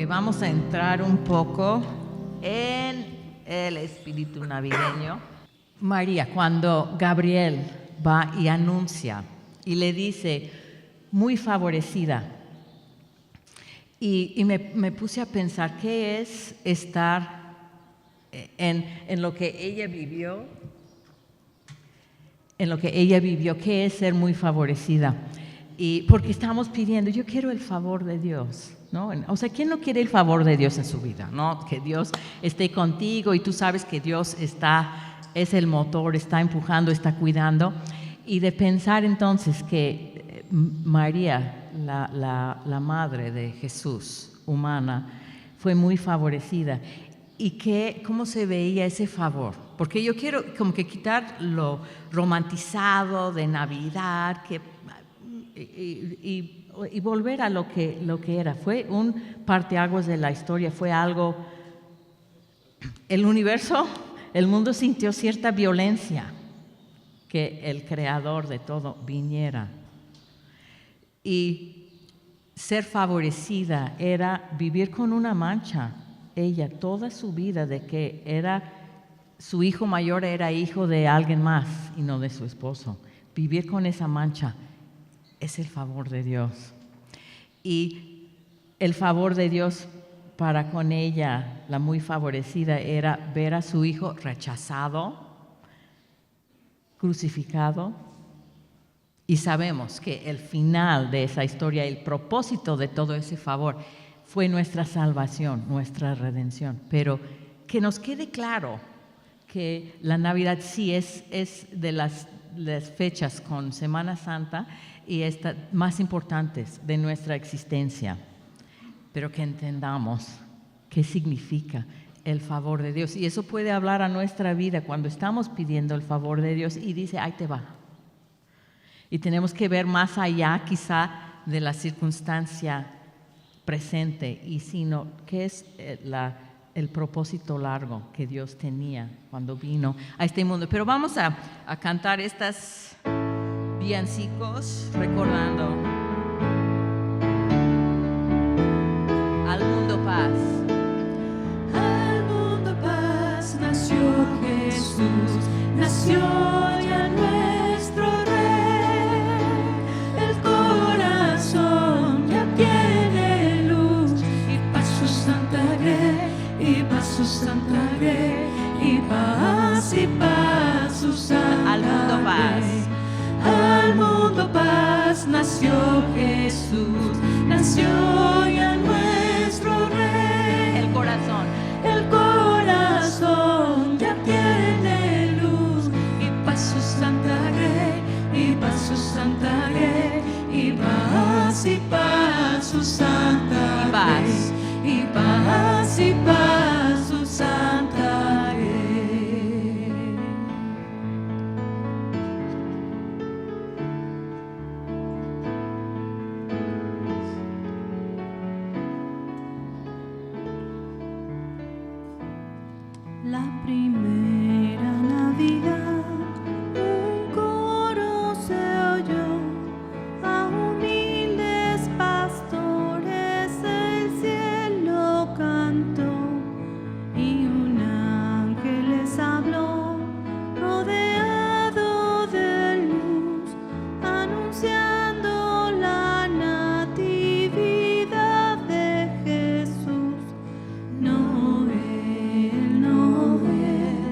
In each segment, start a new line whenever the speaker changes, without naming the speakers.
porque vamos a entrar un poco en el espíritu navideño. María, cuando Gabriel va y anuncia y le dice, muy favorecida, y me puse a pensar, ¿qué es estar en lo que ella vivió? En lo que ella vivió, ¿qué es ser muy favorecida? Y porque estamos pidiendo, yo quiero el favor de Dios, ¿no? O sea, ¿quién no quiere el favor de Dios en su vida, no? Que Dios esté contigo y tú sabes que Dios es el motor, está empujando, está cuidando. Y de pensar entonces que María, la madre de Jesús, humana, fue muy favorecida. ¿Y cómo se veía ese favor? Porque yo quiero como que quitar lo romantizado de Navidad y volver a lo que era. Fue un parteaguas de la historia, fue algo. El universo, el mundo sintió cierta violencia que el creador de todo viniera. Y ser favorecida era vivir con una mancha. Ella toda su vida de que su hijo mayor era hijo de alguien más y no de su esposo. Vivir con esa mancha es el favor de Dios. Y el favor de Dios para con ella, la muy favorecida, era ver a su hijo rechazado, crucificado. Y sabemos que el final de esa historia, el propósito de todo ese favor, fue nuestra salvación, nuestra redención. Pero que nos quede claro que la Navidad sí es de las fechas con Semana Santa y más importantes de nuestra existencia. Pero que entendamos qué significa el favor de Dios. Y eso puede hablar a nuestra vida cuando estamos pidiendo el favor de Dios y dice, ahí te va. Y tenemos que ver más allá quizá de la circunstancia presente y sino qué es el propósito largo que Dios tenía cuando vino a este mundo. Pero vamos a cantar estas villancicos recordando al mundo paz.
Al mundo paz nació Jesús, nació ya nuestro Rey. El corazón ya tiene luz y paz su santa grey, y paz su santa grey, y paz su santa
Al mundo paz.
Al mundo paz nació Jesús, nació ya nuestro Rey.
El corazón
ya tiene luz y paz su santa grey, y paz su santa grey, y paz su santa grey, y paz su santa grey. La primera Navidad, un coro se oyó, a humildes pastores el cielo cantó, y un ángel les habló, rodeado de luz, anunciando la natividad de Jesús. Noel, Noel,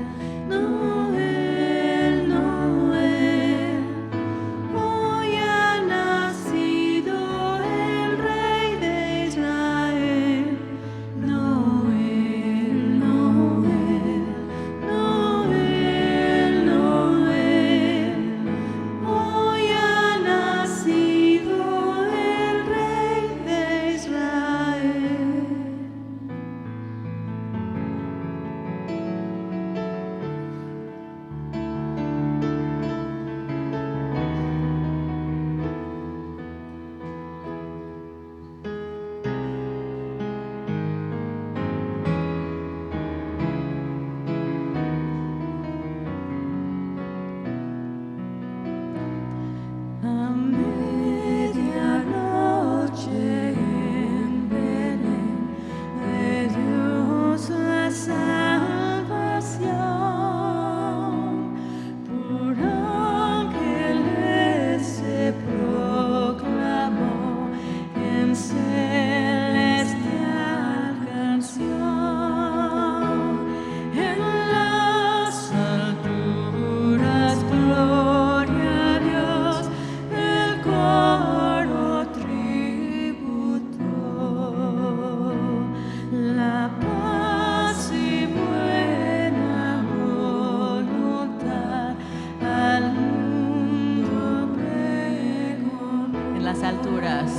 las alturas.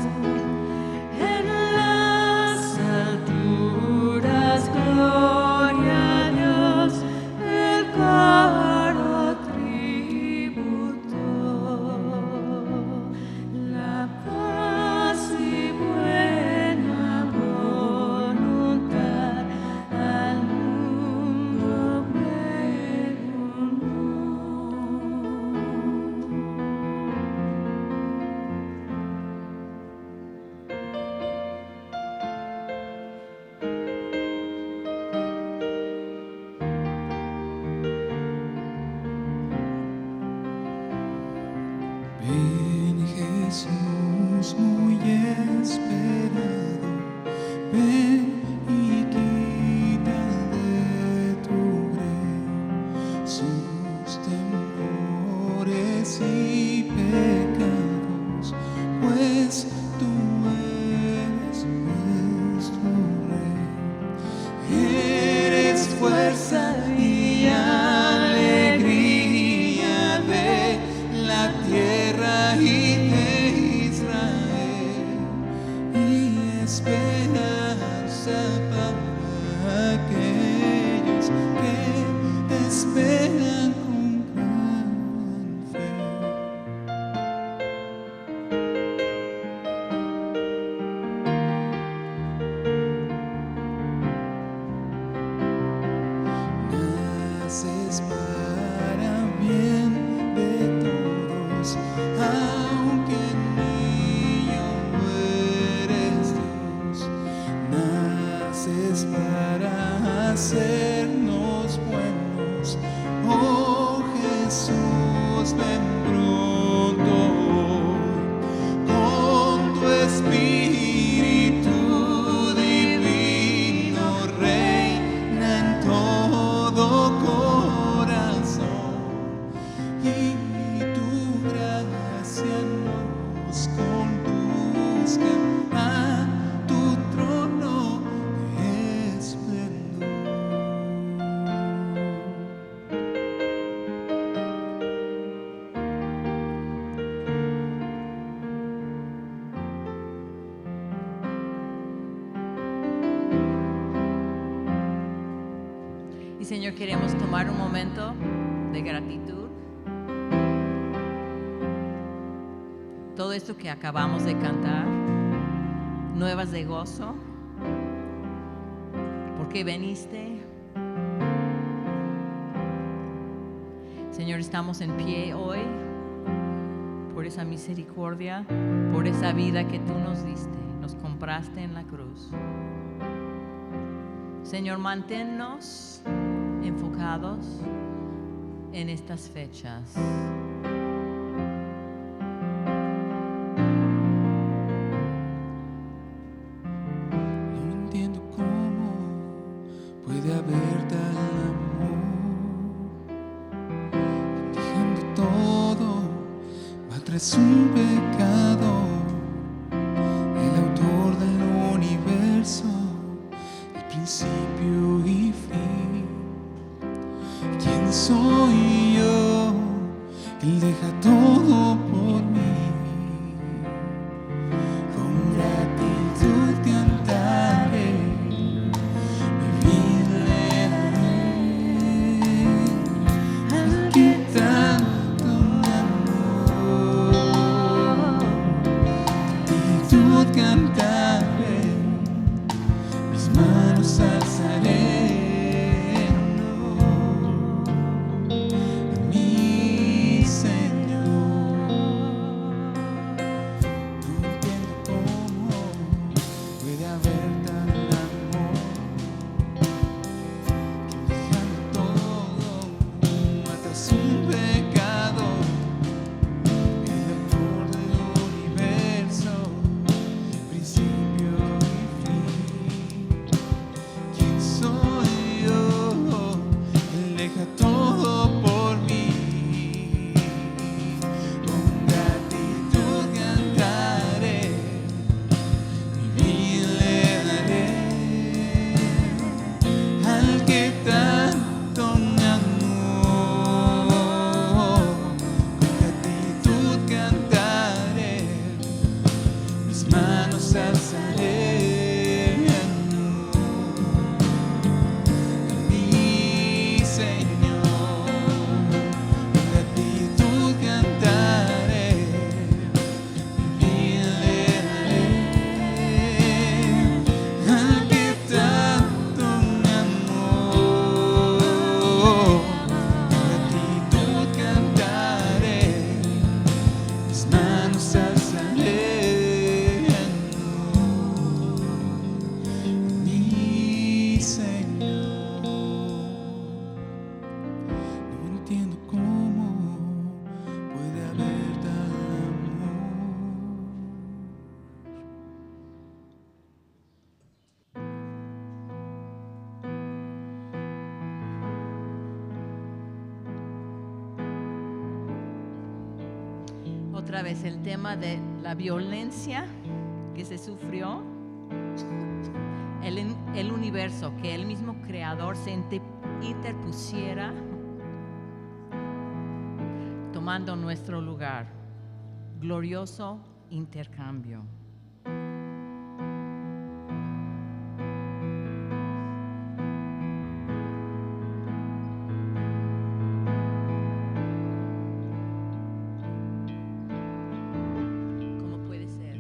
En las alturas, gloria a Dios, el coro tributó. La paz y buena voluntad al mundo pregonó.
Ven Jesús muy esperado, ven y quita de tu grey sus temores y pecados, pues tú eres nuestro Rey. Eres fuerza y alegría de la tierra y de Israel, y esperanza para aquellos que te esperan con gran fe. Naces para bien de todos, aunque niño eres Dios. Naces para hacernos buenos, oh Jesús, ven pronto hoy. Con tu Espíritu divino reina en todo corazón, y tu gracia nos conduzca a tu trono de esplendor.
Y Señor, queremos tomar un momento de gratitud. Todo esto que acabamos de cantar, nuevas de gozo, porque veniste. Señor, estamos en pie hoy por esa misericordia, por esa vida que tú nos diste, nos compraste en la cruz. Señor, manténnos enfocados en estas fechas.
No entiendo cómo puede haber tal amor, dejando todo va tras un pecado. El autor del universo, el principio y fin. ¿Quién soy yo? Él deja todo por mí. Con gratitud cantaré, mi vida le daré al que tanto me amó.
otra vez el tema de la violencia que se sufrió, el universo, que el mismo Creador se interpusiera tomando nuestro lugar. Glorioso intercambio. ¿Cómo puede ser?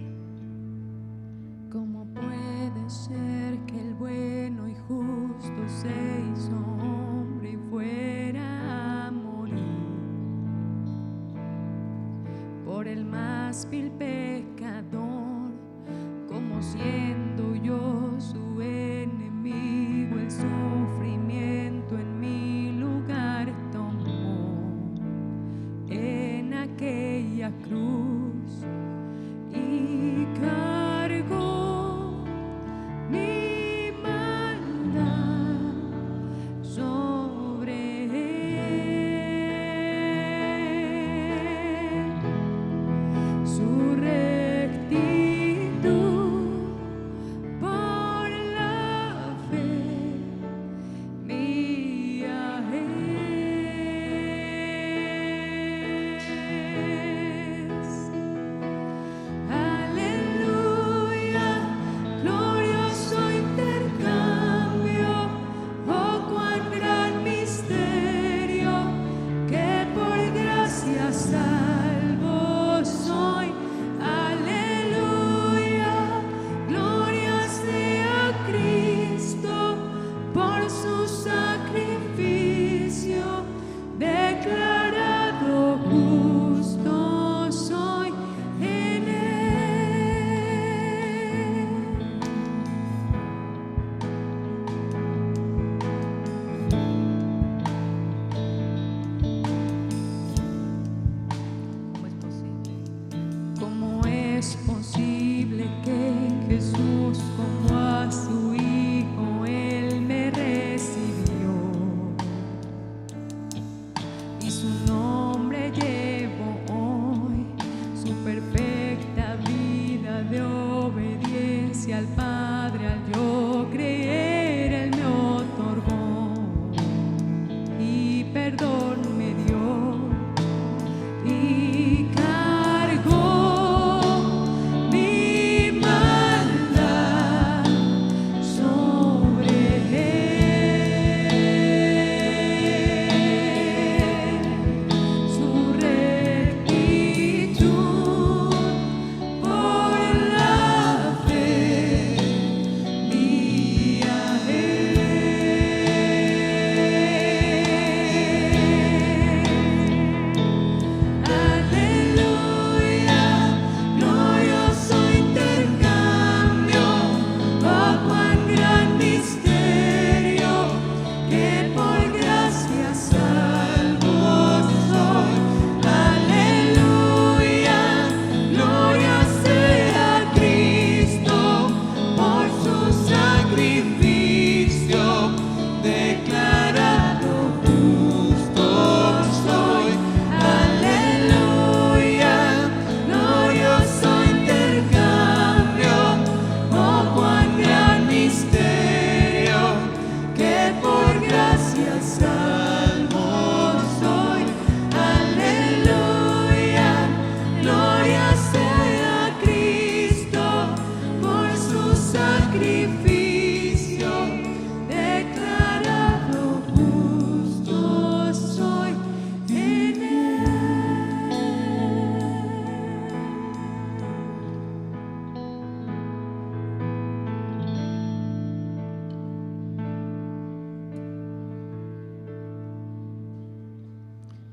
¿Cómo puede ser que el bueno y justo se hizo hombre y fuera a morir por el más vil pecador, como siendo yo su enemigo, el sufrimiento en mi lugar tomó en aquella cruz y cargó mi maldad sobre él. Su rectitud por la fe mía es. Aleluya, glorioso intercambio, oh cuán gran misterio, que por gracia salvo soy. Aleluya, gloria sea Cristo, por su sacrificio, declarado justo soy en él.
¿Cómo es posible?
¿Cómo es posible que Jesús, como a su Hijo, Él me recibió? Y su nombre llevo hoy, su perfecta vida de obediencia al Padre, al yo creer, Él me otorgó y perdón me dio. Y cargó mi maldad sobre él. Su rectitud por la fe mía Aleluya, glorioso intercambio, oh cuán gran misterio, que por gracia salvo soy. Aleluya, gloria sea Cristo, por su sacrificio, declarado justo soy. Aleluya, glorioso intercambio, oh cuán gran misterio, que por gracia salvo soy. Aleluya, gloria sea Cristo, por su sacrificio, declarado justo soy en él.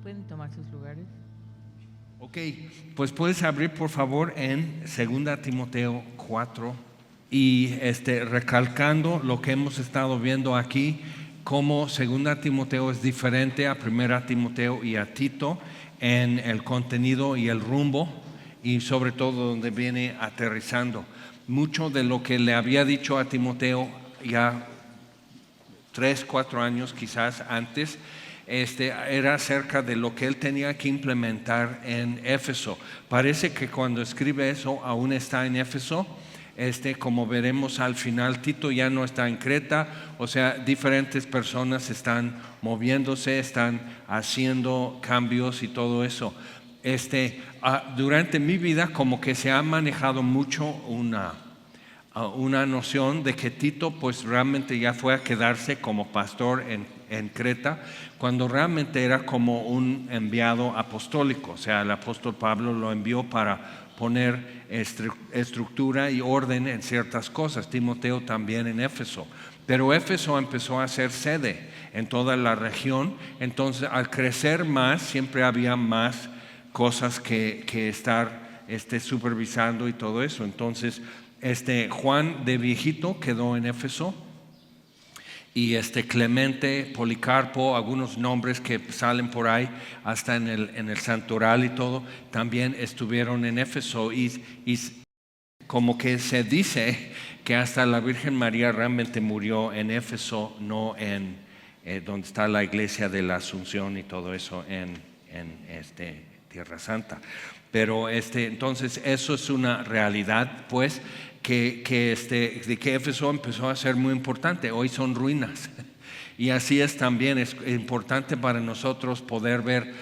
¿Pueden tomar sus lugares?
Ok, pues puedes abrir por favor en 2 Timoteo 4 y recalcando lo que hemos estado viendo aquí, cómo 2 Timoteo es diferente a 1 Timoteo y a Tito en el contenido y el rumbo y sobre todo donde viene aterrizando. Mucho de lo que le había dicho a Timoteo ya 3, 4 años quizás antes, era acerca de lo que él tenía que implementar en Éfeso. Parece que cuando escribe eso aún está en Éfeso. Como veremos al final, Tito ya no está en Creta, o sea, diferentes personas están moviéndose, están haciendo cambios y todo eso. Durante mi vida como que se ha manejado mucho una noción de que Tito pues realmente ya fue a quedarse como pastor en Creta, cuando realmente era como un enviado apostólico. O sea, el apóstol Pablo lo envió para poner estructura y orden en ciertas cosas. Timoteo también en Éfeso. Pero Éfeso empezó a ser sede en toda la región. Entonces, al crecer más, siempre había más cosas que estar supervisando y todo eso. Entonces, Juan de viejito quedó en Éfeso, y Clemente, Policarpo, algunos nombres que salen por ahí hasta en el santoral y todo, también estuvieron en Éfeso, y como que se dice que hasta la Virgen María realmente murió en Éfeso, no en donde está la iglesia de la Asunción y todo eso en Tierra Santa. Pero entonces eso es una realidad, pues, de que Éfeso empezó a ser muy importante. Hoy son ruinas. Y así es también, es importante para nosotros poder ver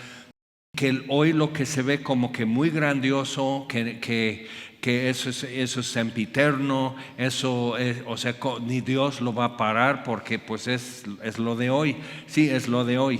que hoy lo que se ve como que muy grandioso, que eso es sempiterno, eso es, o sea, ni Dios lo va a parar, porque pues es lo de hoy. Sí, es lo de hoy.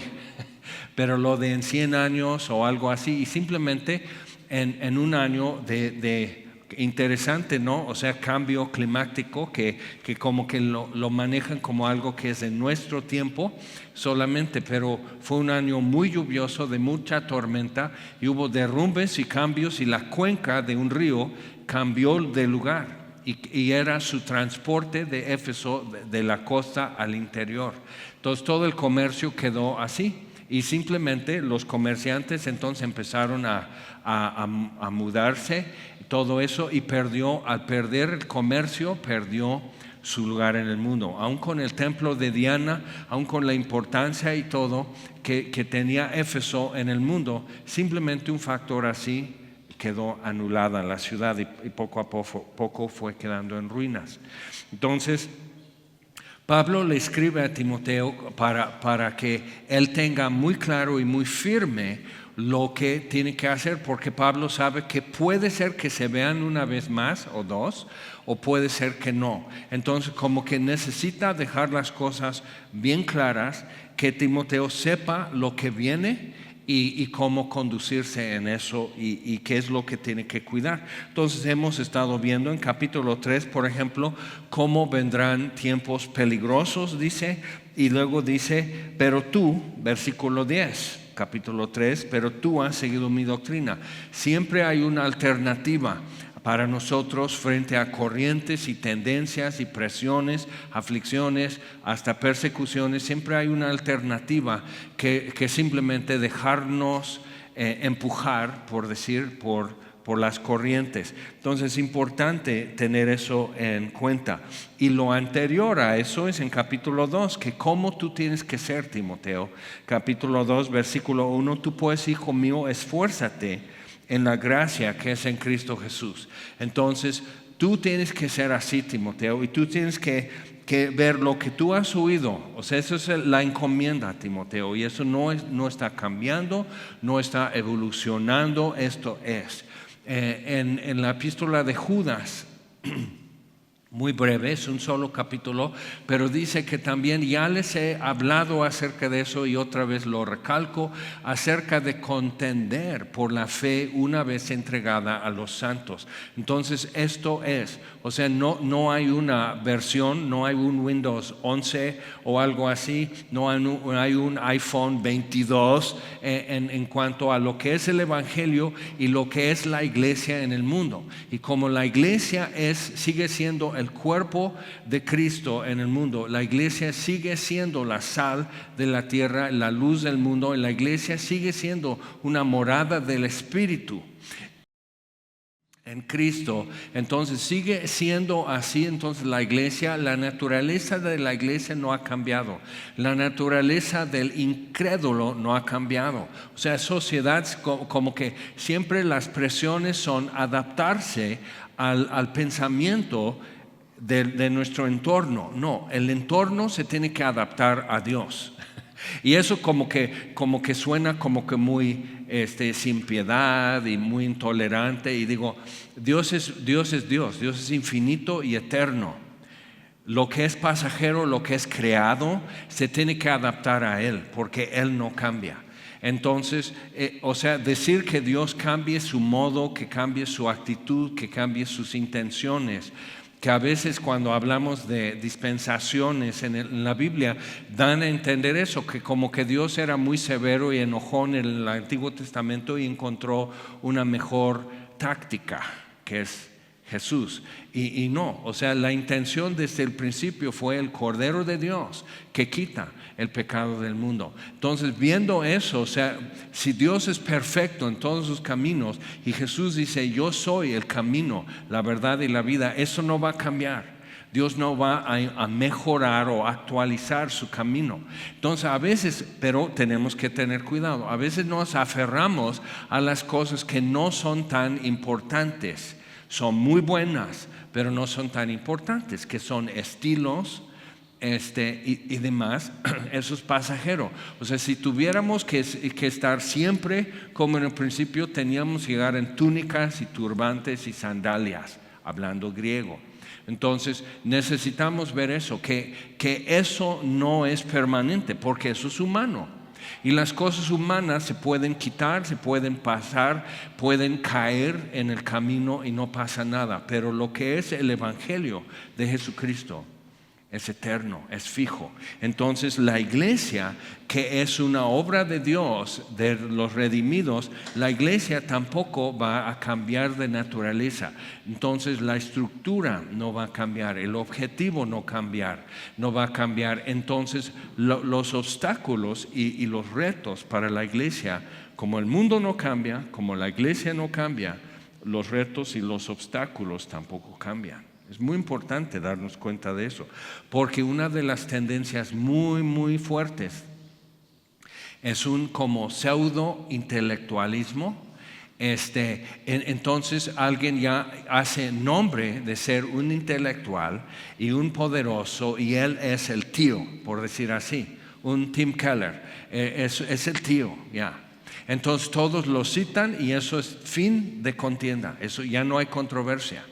Pero lo de en 100 años o algo así, y simplemente en un año de interesante, ¿no? O sea, cambio climático, que como que lo manejan como algo que es en nuestro tiempo solamente, pero fue un año muy lluvioso, de mucha tormenta, y hubo derrumbes y cambios, y la cuenca de un río cambió de lugar, y era su transporte de Éfeso de la costa al interior. Entonces todo el comercio quedó así. Y simplemente los comerciantes entonces empezaron a mudarse, todo eso, y al perder el comercio, perdió su lugar en el mundo. Aún con el templo de Diana, aún con la importancia y todo que tenía Éfeso en el mundo, simplemente un factor así quedó anulada la ciudad, y poco a poco fue quedando en ruinas. Entonces, Pablo le escribe a Timoteo para que él tenga muy claro y muy firme lo que tiene que hacer, porque Pablo sabe que puede ser que se vean una vez más o dos, o puede ser que no. Entonces, como que necesita dejar las cosas bien claras, que Timoteo sepa lo que viene y cómo conducirse en eso, y qué es lo que tiene que cuidar. Entonces hemos estado viendo en capítulo 3, por ejemplo, cómo vendrán tiempos peligrosos, dice, y luego dice, pero tú, versículo 10, capítulo 3, pero tú has seguido mi doctrina. Siempre hay una alternativa para nosotros frente a corrientes y tendencias y presiones, aflicciones, hasta persecuciones. Siempre hay una alternativa que simplemente dejarnos empujar, por decir, por las corrientes. Entonces es importante tener eso en cuenta. Y lo anterior a eso es en capítulo 2, que cómo tú tienes que ser, Timoteo. Capítulo 2, versículo 1, tú pues, hijo mío, esfuérzate en la gracia que es en Cristo Jesús. Entonces tú tienes que ser así, Timoteo, y tú tienes que ver lo que tú has oído. O sea, eso es la encomienda, Timoteo, y eso no está cambiando, no está evolucionando. Esto es en la epístola de Judas, muy breve, es un solo capítulo, pero dice que también ya les he hablado acerca de eso, y otra vez lo recalco, acerca de contender por la fe una vez entregada a los santos. Entonces esto es, o sea, no hay una versión, no hay un Windows 11 o algo así, no hay un iPhone 22 en cuanto a lo que es el Evangelio y lo que es la iglesia en el mundo. Y como la iglesia sigue siendo el cuerpo de Cristo en el mundo, la iglesia sigue siendo la sal de la tierra, la luz del mundo, y la iglesia sigue siendo una morada del Espíritu. en Cristo, entonces sigue siendo así. Entonces la iglesia, la naturaleza de la iglesia no ha cambiado, la naturaleza del incrédulo no ha cambiado. O sea, sociedad como que siempre las presiones son adaptarse al pensamiento de nuestro entorno. No, el entorno se tiene que adaptar a Dios. Y eso como que suena como que muy sin piedad y muy intolerante. Y digo, Dios es Dios es infinito y eterno. Lo que es pasajero, lo que es creado, se tiene que adaptar a Él, porque Él no cambia. Entonces, o sea, decir que Dios cambie su modo, que cambie su actitud, que cambie sus intenciones, que a veces cuando hablamos de dispensaciones en la Biblia dan a entender eso, que como que Dios era muy severo y enojón en el Antiguo Testamento y encontró una mejor táctica, que es Jesús. Y no, o sea, la intención desde el principio fue el Cordero de Dios que quita el pecado del mundo. Entonces, viendo eso, o sea, si Dios es perfecto en todos sus caminos y Jesús dice, yo soy el camino, la verdad y la vida, eso no va a cambiar. Dios no va a mejorar o actualizar su camino. Entonces a veces, pero tenemos que tener cuidado, a veces nos aferramos a las cosas que no son tan importantes. Son muy buenas, pero no son tan importantes, que son estilos y demás. Eso es pasajero. O sea, si tuviéramos que estar siempre como en el principio, teníamos que llegar en túnicas y turbantes y sandalias, hablando griego. Entonces necesitamos ver eso, que eso no es permanente, porque eso es humano. Y las cosas humanas se pueden quitar, se pueden pasar, pueden caer en el camino y no pasa nada. Pero lo que es el Evangelio de Jesucristo es eterno, es fijo. Entonces la iglesia, que es una obra de Dios, de los redimidos, la iglesia tampoco va a cambiar de naturaleza. Entonces la estructura no va a cambiar, el objetivo no va a cambiar. Entonces los obstáculos y los retos para la iglesia, como el mundo no cambia, como la iglesia no cambia, los retos y los obstáculos tampoco cambian. Es muy importante darnos cuenta de eso, porque una de las tendencias muy, muy fuertes es un como pseudo intelectualismo. Entonces alguien ya hace nombre de ser un intelectual y un poderoso, y él es el tío, por decir así, un Tim Keller, es el tío, ya. Entonces todos lo citan y eso es fin de contienda, eso ya no hay controversia.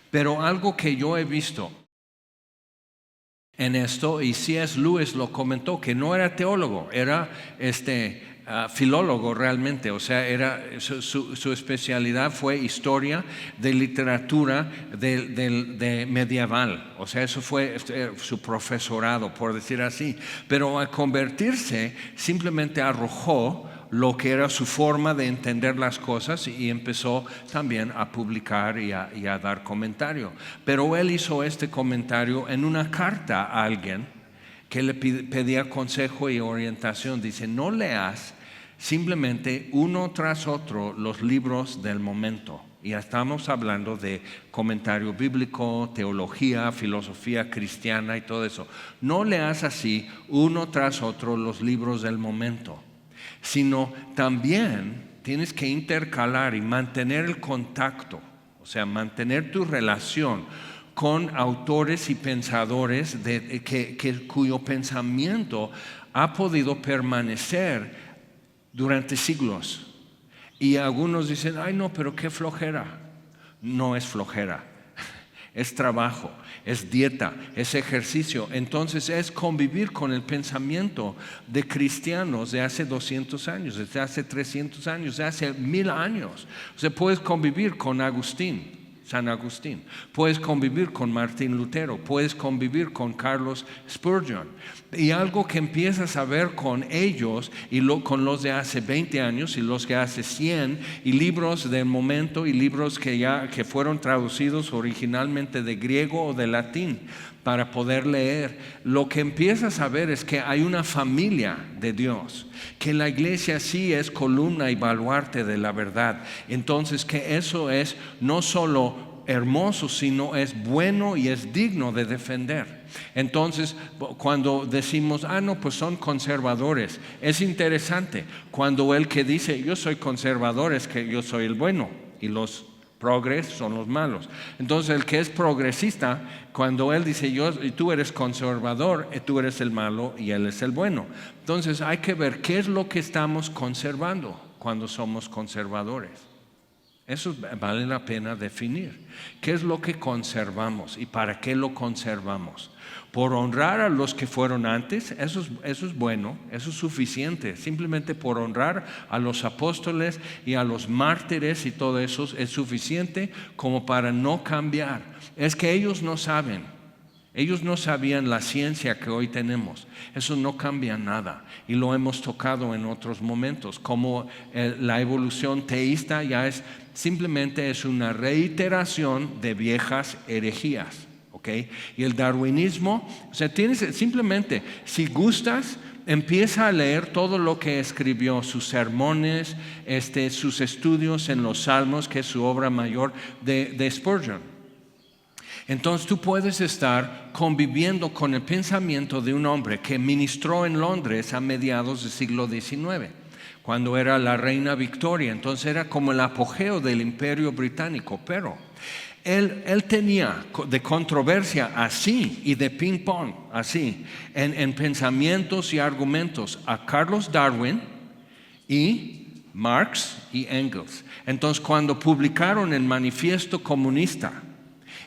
Pero algo que yo he visto en esto, y C.S. Lewis lo comentó, que no era teólogo, era filólogo realmente. O sea, su especialidad fue historia de literatura de medieval. O sea, eso fue su profesorado, por decir así. Pero al convertirse, simplemente arrojó lo que era su forma de entender las cosas y empezó también a publicar y a dar comentario. Pero él hizo este comentario en una carta a alguien que le pedía consejo y orientación. Dice, no leas simplemente uno tras otro los libros del momento. Y ya estamos hablando de comentario bíblico, teología, filosofía cristiana y todo eso. No leas así uno tras otro los libros del momento, sino también tienes que intercalar y mantener el contacto, o sea, mantener tu relación con autores y pensadores cuyo pensamiento ha podido permanecer durante siglos. Y algunos dicen, ay no, pero qué flojera. No es flojera, es trabajo, es dieta, es ejercicio. Entonces es convivir con el pensamiento de cristianos de hace 200 años, de hace 300 años, de hace 1000 años. O sea, puedes convivir con San Agustín, puedes convivir con Martín Lutero, puedes convivir con Carlos Spurgeon. Y algo que empiezas a ver con ellos y con los de hace 20 años y los que hace 100, y libros del momento y libros que fueron traducidos originalmente de griego o de latín, para poder leer, lo que empiezas a ver es que hay una familia de Dios, que la iglesia sí es columna y baluarte de la verdad. Entonces que eso es no solo hermoso, sino es bueno y es digno de defender. Entonces, cuando decimos, no, pues son conservadores, es interesante. Cuando el que dice, yo soy conservador, es que yo soy el bueno y los progres son los malos. Entonces, el que es progresista, cuando él dice, tú eres conservador, tú eres el malo y él es el bueno. Entonces, hay que ver qué es lo que estamos conservando cuando somos conservadores. Eso vale la pena definir. ¿Qué es lo que conservamos y para qué lo conservamos? Por honrar a los que fueron antes, eso es bueno, eso es suficiente. Simplemente por honrar a los apóstoles y a los mártires y todo eso es suficiente como para no cambiar. Es que ellos no saben. Ellos no sabían la ciencia que hoy tenemos. Eso no cambia nada. Y lo hemos tocado en otros momentos. Como la evolución teísta ya simplemente es una reiteración de viejas herejías. ¿Okay? Y el darwinismo, o sea, simplemente, si gustas, empieza a leer todo lo que escribió, sus sermones, sus estudios en los Salmos, que es su obra mayor de Spurgeon. Entonces tú puedes estar conviviendo con el pensamiento de un hombre que ministró en Londres a mediados del siglo XIX, cuando era la reina Victoria. Entonces era como el apogeo del Imperio Británico, pero él tenía de controversia así y de ping pong así en pensamientos y argumentos a Charles Darwin y Marx y Engels. Entonces cuando publicaron el Manifiesto Comunista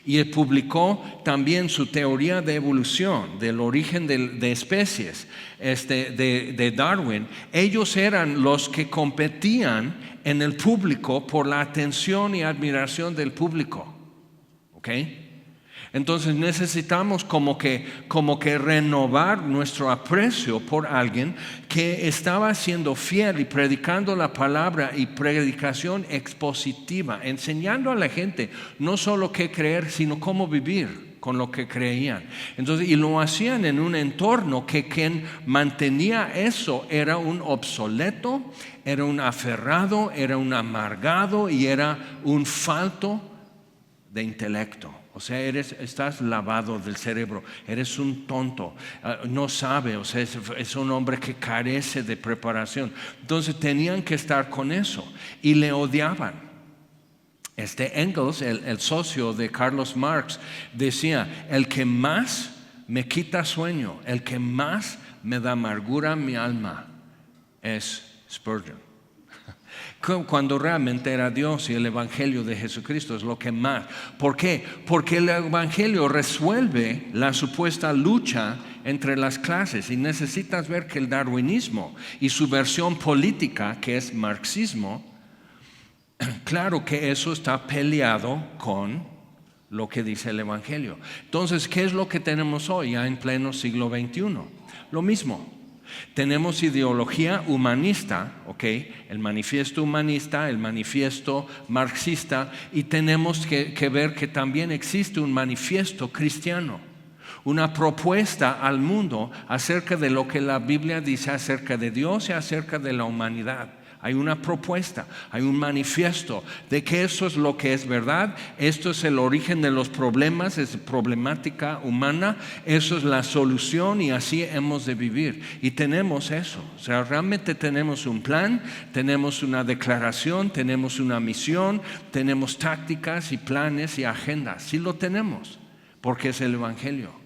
y publicó también su teoría de evolución, del origen de especies de Darwin, ellos eran los que competían en el público por la atención y admiración del público. ¿Okay? Entonces necesitamos como que renovar nuestro aprecio por alguien que estaba siendo fiel y predicando la palabra y predicación expositiva, enseñando a la gente no solo qué creer, sino cómo vivir con lo que creían. Entonces, y lo hacían en un entorno que quien mantenía eso era un obsoleto, era un aferrado, era un amargado y era un falto de intelecto. O sea, estás lavado del cerebro, eres un tonto, no sabe, o sea, es un hombre que carece de preparación. Entonces tenían que estar con eso y le odiaban. Engels, el socio de Carlos Marx, decía, el que más me quita sueño, el que más me da amargura a mi alma es Spurgeon. Cuando realmente era Dios y el Evangelio de Jesucristo es lo que más. ¿Por qué? Porque el Evangelio resuelve la supuesta lucha entre las clases y necesitas ver que el darwinismo y su versión política, que es marxismo, claro que eso está peleado con lo que dice el Evangelio. Entonces, ¿qué es lo que tenemos hoy ya en pleno siglo XXI? Lo mismo. Tenemos ideología humanista, ¿okay? El manifiesto humanista, el manifiesto marxista, y tenemos que ver que también existe un manifiesto cristiano, una propuesta al mundo acerca de lo que la Biblia dice acerca de Dios y acerca de la humanidad. Hay una propuesta, hay un manifiesto de que eso es lo que es verdad, esto es el origen de los problemas, es problemática humana, eso es la solución y así hemos de vivir. Y tenemos eso, o sea, realmente tenemos un plan, tenemos una declaración, tenemos una misión, tenemos tácticas y planes y agendas, sí lo tenemos, porque es el Evangelio.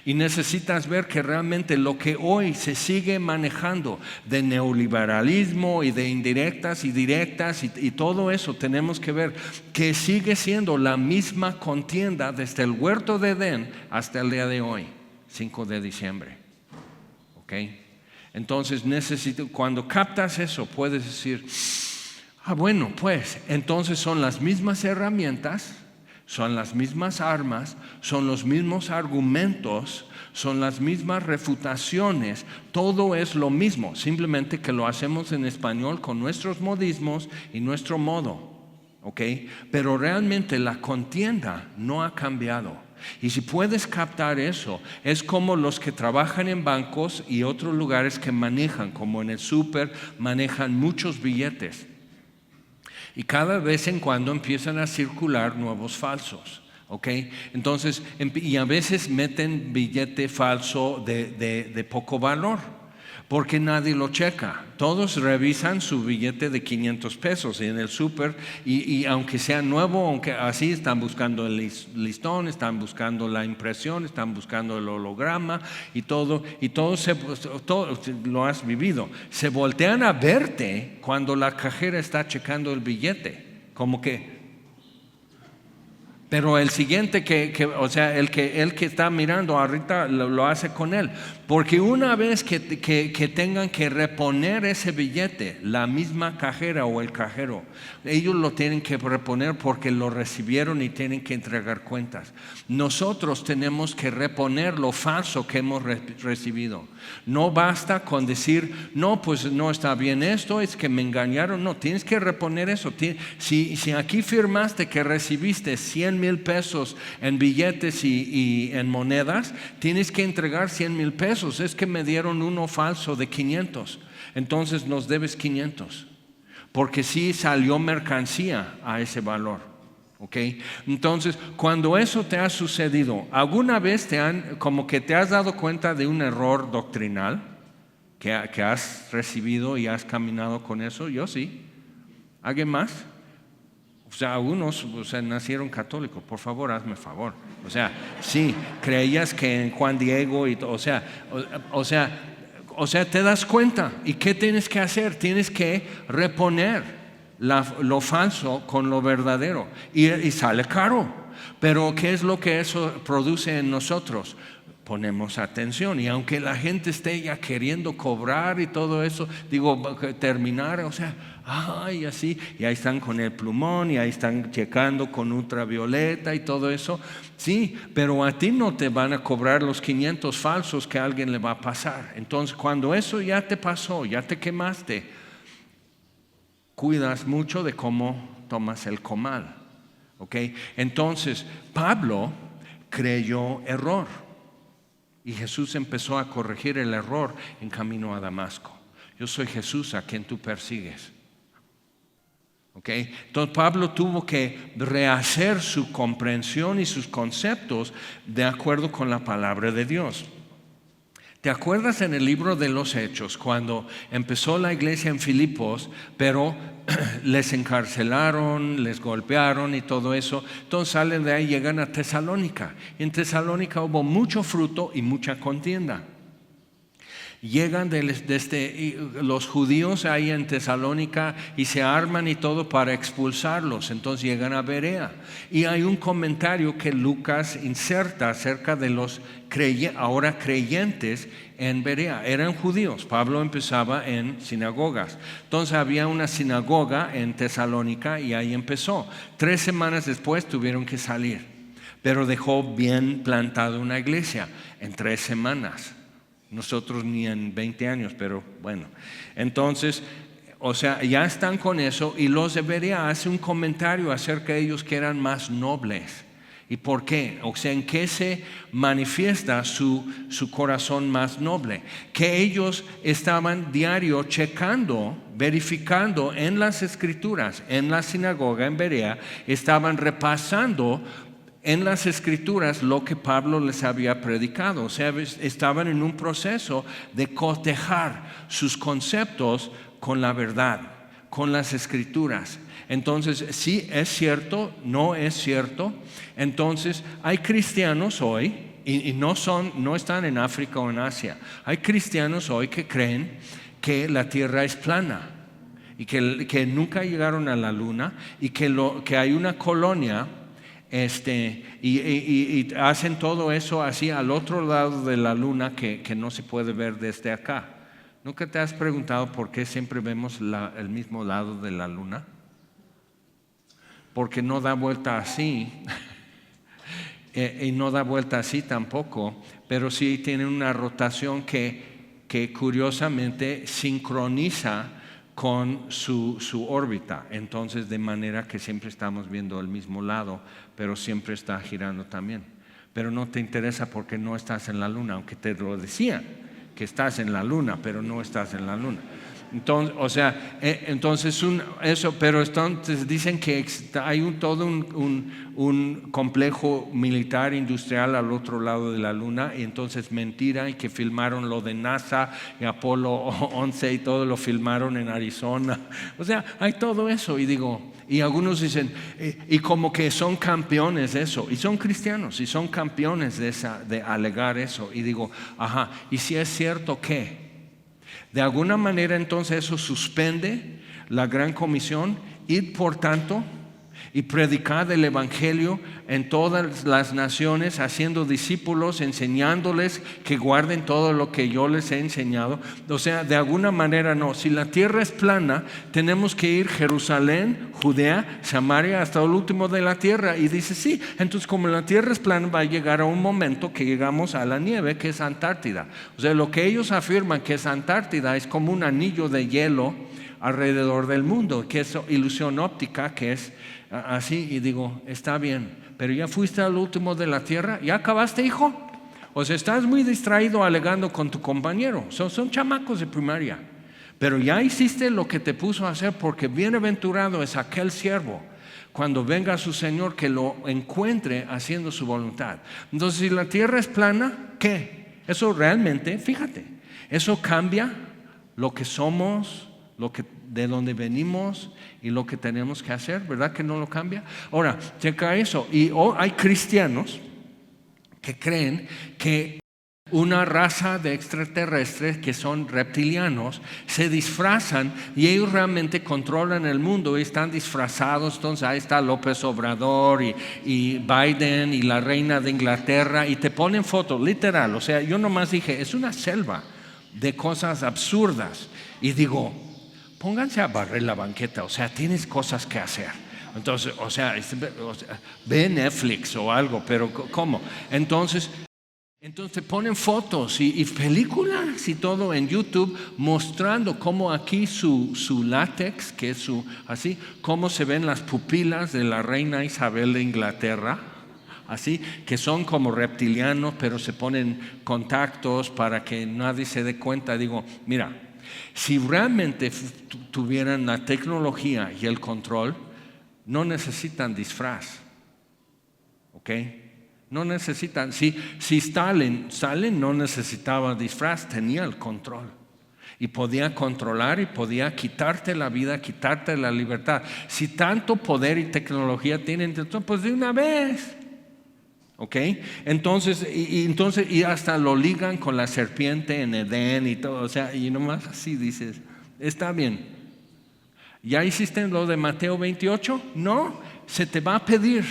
Y necesitas ver que realmente lo que hoy se sigue manejando de neoliberalismo y de indirectas y directas y todo eso, tenemos que ver que sigue siendo la misma contienda desde el huerto de Edén hasta el día de hoy, 5 de diciembre. ¿Okay? Entonces cuando captas eso puedes decir, bueno, pues entonces son las mismas herramientas, son las mismas armas, son los mismos argumentos, son las mismas refutaciones, todo es lo mismo, simplemente que lo hacemos en español con nuestros modismos y nuestro modo. ¿ok? Pero realmente la contienda no ha cambiado. Y si puedes captar eso, es como los que trabajan en bancos y otros lugares que manejan, como en el súper, manejan muchos billetes. Y cada vez en cuando empiezan a circular nuevos falsos. ¿Okay? Entonces, y a veces meten billete falso de poco valor, porque nadie lo checa. Todos revisan su billete de 500 pesos en el súper y aunque sea nuevo, aunque así están buscando el listón, están buscando la impresión, están buscando el holograma y todo lo has vivido. Se voltean a verte cuando la cajera está checando el billete, como que... Pero el siguiente o sea, el que está mirando ahorita lo hace con él. Porque una vez que tengan que reponer ese billete, la misma cajera o el cajero, ellos lo tienen que reponer porque lo recibieron y tienen que entregar cuentas. Nosotros tenemos que reponer lo falso que hemos recibido. No basta con decir, no, pues no está bien esto, es que me engañaron. No, tienes que reponer eso. Si aquí firmaste que recibiste 100,000 pesos en billetes y en monedas, tienes que entregar 100,000 pesos. Es que me dieron uno falso de 500, entonces nos debes 500, porque sí salió mercancía a ese valor. ¿Okay? Entonces, cuando eso te ha sucedido, ¿alguna vez como que te has dado cuenta de un error doctrinal que has recibido y has caminado con eso? Yo sí. ¿Alguien más? O sea, algunos nacieron católicos. Por favor, hazme favor. O sea, sí, creías que en Juan Diego o sea, te das cuenta. ¿Y qué tienes que hacer? Tienes que reponer lo falso con lo verdadero. Y sale caro. Pero ¿qué es lo que eso produce en nosotros? Ponemos atención, y aunque la gente esté ya queriendo cobrar y todo eso, terminar, o sea, ay, así, y ahí están con el plumón, y ahí están checando con ultravioleta y todo eso, sí, pero a ti no te van a cobrar los 500 falsos que a alguien le va a pasar. Entonces, cuando eso ya te pasó, ya te quemaste, cuidas mucho de cómo tomas el comal, ¿ok? Entonces, Pablo creyó error. Y Jesús empezó a corregir el error en camino a Damasco. Yo soy Jesús a quien tú persigues. ¿Okay? Entonces Pablo tuvo que rehacer su comprensión y sus conceptos de acuerdo con la palabra de Dios. ¿Te acuerdas en el libro de los Hechos cuando empezó la iglesia en Filipos, pero les encarcelaron, les golpearon y todo eso? Entonces salen de ahí, llegan a Tesalónica. Y en Tesalónica hubo mucho fruto y mucha contienda. Llegan los judíos ahí en Tesalónica y se arman y todo para expulsarlos. Entonces llegan a Berea. Y hay un comentario que Lucas inserta acerca de los ahora creyentes en Berea. Eran judíos. Pablo empezaba en sinagogas. Entonces había una sinagoga en Tesalónica y ahí empezó. 3 semanas después tuvieron que salir. Pero dejó bien plantada una iglesia en 3 semanas. Nosotros ni en 20 años, pero bueno. Entonces, o sea, ya están con eso, y los de Berea hacen un comentario acerca de ellos que eran más nobles. ¿Y por qué? O sea, ¿en qué se manifiesta su corazón más noble? Que ellos estaban diario checando, verificando en las escrituras, en la sinagoga en Berea, estaban repasando en las escrituras lo que Pablo les había predicado. O sea, estaban en un proceso de cotejar sus conceptos con la verdad, con las escrituras. Entonces, sí es cierto, no es cierto. Entonces, hay cristianos hoy, y no están en África o en Asia. Hay cristianos hoy que creen que la tierra es plana y que nunca llegaron a la luna, y que hay una colonia y hacen todo eso así al otro lado de la luna que no se puede ver desde acá. ¿Nunca te has preguntado por qué siempre vemos el mismo lado de la luna? Porque no da vuelta así y no da vuelta así tampoco, pero sí tiene una rotación que curiosamente sincroniza con su órbita. Entonces, de manera que siempre estamos viendo el mismo lado, pero siempre está girando también. Pero no te interesa porque no estás en la luna, aunque te lo decían, que estás en la luna, pero no estás en la luna. Entonces, o sea, pero entonces dicen que hay todo un complejo militar industrial al otro lado de la luna, y entonces mentira, y que filmaron lo de NASA y Apolo 11 y todo lo filmaron en Arizona. O sea, hay todo eso, y algunos dicen, y como que son campeones de eso, y son cristianos, y son campeones de alegar eso, y digo, ajá, y si es cierto que de alguna manera entonces eso suspende la gran comisión, id por tanto y predicad el evangelio en todas las naciones, haciendo discípulos, enseñándoles que guarden todo lo que yo les he enseñado. O sea, de alguna manera no, si la tierra es plana, tenemos que ir Jerusalén, Judea, Samaria, hasta el último de la tierra. Y dice, sí, entonces como la tierra es plana, va a llegar a un momento que llegamos a la nieve, que es Antártida. O sea, lo que ellos afirman que es Antártida es como un anillo de hielo alrededor del mundo, que es ilusión óptica, que es así. Y digo, está bien, pero ya fuiste al último de la tierra, ¿ya acabaste, hijo? O sea, estás muy distraído alegando con tu compañero, son chamacos de primaria, pero ya hiciste lo que te puso a hacer, porque bienaventurado es aquel siervo cuando venga su Señor, que lo encuentre haciendo su voluntad. Entonces, si la tierra es plana, ¿qué? Eso realmente, fíjate, eso cambia lo que somos, de donde venimos y lo que tenemos que hacer, ¿verdad que no lo cambia? Ahora, checa eso. Y hay cristianos que creen que una raza de extraterrestres que son reptilianos se disfrazan y ellos realmente controlan el mundo y están disfrazados. Entonces ahí está López Obrador y Biden y la reina de Inglaterra, y te ponen fotos, literal. O sea, yo nomás dije, es una selva de cosas absurdas, y digo, pónganse a barrer la banqueta, o sea, tienes cosas que hacer. Entonces, o sea, ve Netflix o algo, pero ¿cómo? Entonces ponen fotos y películas y todo en YouTube, mostrando cómo aquí su látex, que es así, cómo se ven las pupilas de la reina Isabel de Inglaterra, así, que son como reptilianos, pero se ponen contactos para que nadie se dé cuenta. Digo, mira, si realmente tuvieran la tecnología y el control, no necesitan disfraz, ¿ok? No necesitan. Si Stalin no necesitaba disfraz, tenía el control y podía controlar y podía quitarte la vida, quitarte la libertad. Si tanto poder y tecnología tienen, pues de una vez. ¿Ok? Entonces, y hasta lo ligan con la serpiente en Edén y todo, o sea, y nomás así dices, está bien. ¿Ya hiciste lo de Mateo 28? No, se te va a pedir.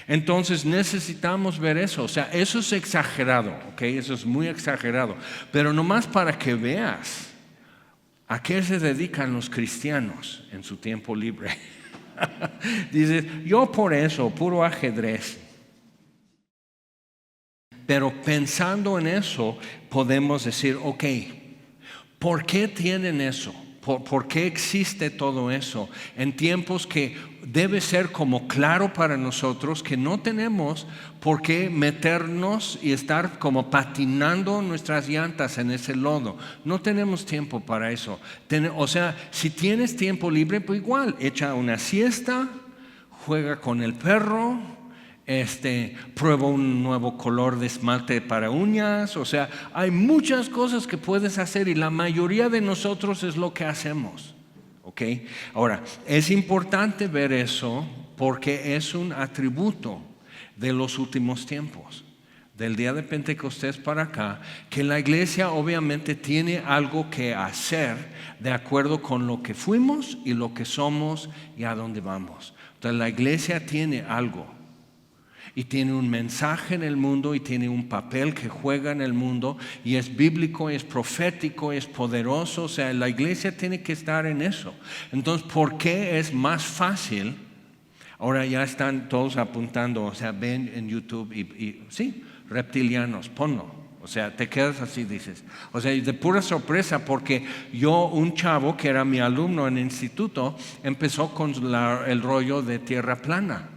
Entonces necesitamos ver eso, o sea, eso es exagerado, ¿ok? Eso es muy exagerado, pero nomás para que veas a qué se dedican los cristianos en su tiempo libre. Dices, yo por eso, puro ajedrez. Pero pensando en eso, podemos decir, ok, ¿por qué tienen eso? ¿Por qué existe todo eso? En tiempos que debe ser como claro para nosotros que no tenemos por qué meternos y estar como patinando nuestras llantas en ese lodo. No tenemos tiempo para eso. O sea, si tienes tiempo libre, pues igual, echa una siesta, juega con el perro, prueba un nuevo color de esmalte para uñas. O sea, hay muchas cosas que puedes hacer y la mayoría de nosotros es lo que hacemos. ¿Ok? Ahora, es importante ver eso porque es un atributo de los últimos tiempos, del día de Pentecostés para acá, que la iglesia obviamente tiene algo que hacer de acuerdo con lo que fuimos y lo que somos y a dónde vamos. Entonces la iglesia tiene algo. Y tiene un mensaje en el mundo y tiene un papel que juega en el mundo, y es bíblico, es profético, es poderoso. O sea, la iglesia tiene que estar en eso. Entonces, ¿por qué es más fácil? Ahora ya están todos apuntando, o sea, ven en YouTube y sí, reptilianos, ponlo. O sea, te quedas así, dices. O sea, de pura sorpresa, porque un chavo que era mi alumno en el instituto, empezó con el rollo de tierra plana.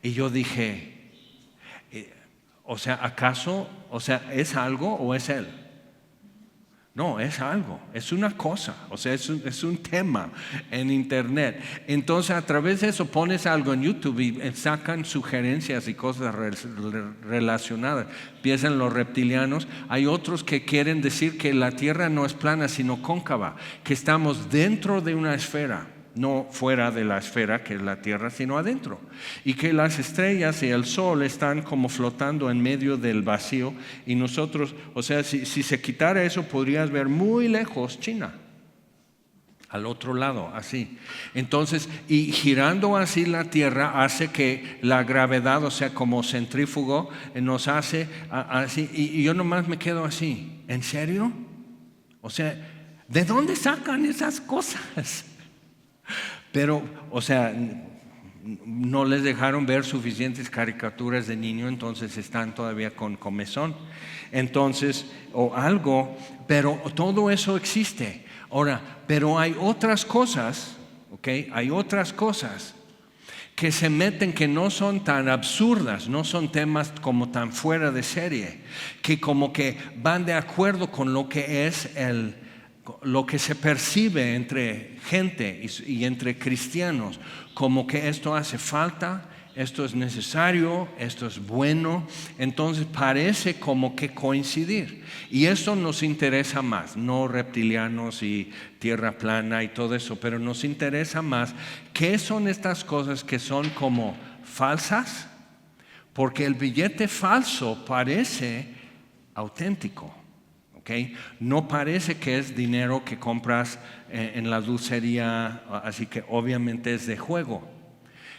Y yo dije, o sea, ¿acaso, es algo o es él? No, es algo, es una cosa, o sea, es un tema en internet. Entonces, a través de eso pones algo en YouTube y sacan sugerencias y cosas relacionadas. Empiezan los reptilianos. Hay otros que quieren decir que la Tierra no es plana, sino cóncava, que estamos dentro de una esfera. No fuera de la esfera que es la Tierra, sino adentro. Y que las estrellas y el Sol están como flotando en medio del vacío. Y nosotros, o sea, si se quitara eso, podrías ver muy lejos China. Al otro lado, así. Entonces, y girando así la Tierra hace que la gravedad, o sea, como centrífugo, nos hace así. Y yo nomás me quedo así. ¿En serio? O sea, ¿de dónde sacan esas cosas? Pero, o sea, no les dejaron ver suficientes caricaturas de niño, entonces están todavía con comezón. Entonces, o algo, pero todo eso existe. Ahora, pero hay otras cosas, ¿ok? Hay otras cosas que se meten que no son tan absurdas, no son temas como tan fuera de serie, que como que van de acuerdo con lo que es lo que se percibe entre gente y entre cristianos, como que esto hace falta, esto es necesario, esto es bueno. Entonces parece como que coincidir, y eso nos interesa más, no reptilianos y tierra plana y todo eso, pero nos interesa más qué son estas cosas que son como falsas, porque el billete falso parece auténtico. ¿Okay? No parece que es dinero que compras en la dulcería, así que obviamente es de juego,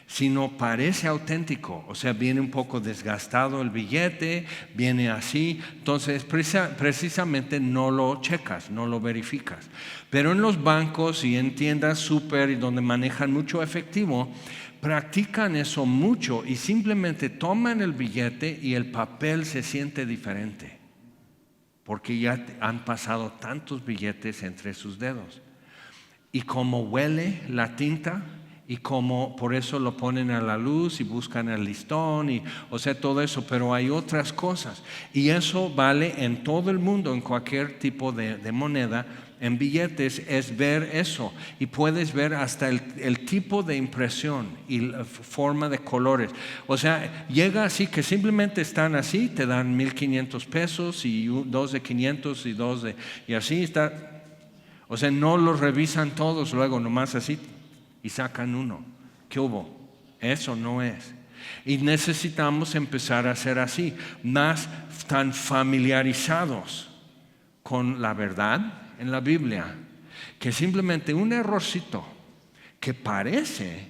sino parece auténtico. O sea, viene un poco desgastado el billete, viene así. Entonces precisamente no lo checas, no lo verificas. Pero en los bancos y en tiendas súper y donde manejan mucho efectivo, practican eso mucho y simplemente toman el billete y el papel se siente diferente, porque ya han pasado tantos billetes entre sus dedos. Y como huele la tinta, y como por eso lo ponen a la luz y buscan el listón, y, o sea, todo eso, pero hay otras cosas. Y eso vale en todo el mundo, en cualquier tipo de moneda. En billetes es ver eso, y puedes ver hasta el tipo de impresión y la forma de colores. O sea, llega así que simplemente están así, te dan 1,500 pesos y dos de 500 y dos de, y así está. O sea, no los revisan todos luego nomás así y sacan uno. ¿Qué hubo? Eso no es. Y necesitamos empezar a ser así, más tan familiarizados con la verdad en la Biblia, que simplemente un errorcito que parece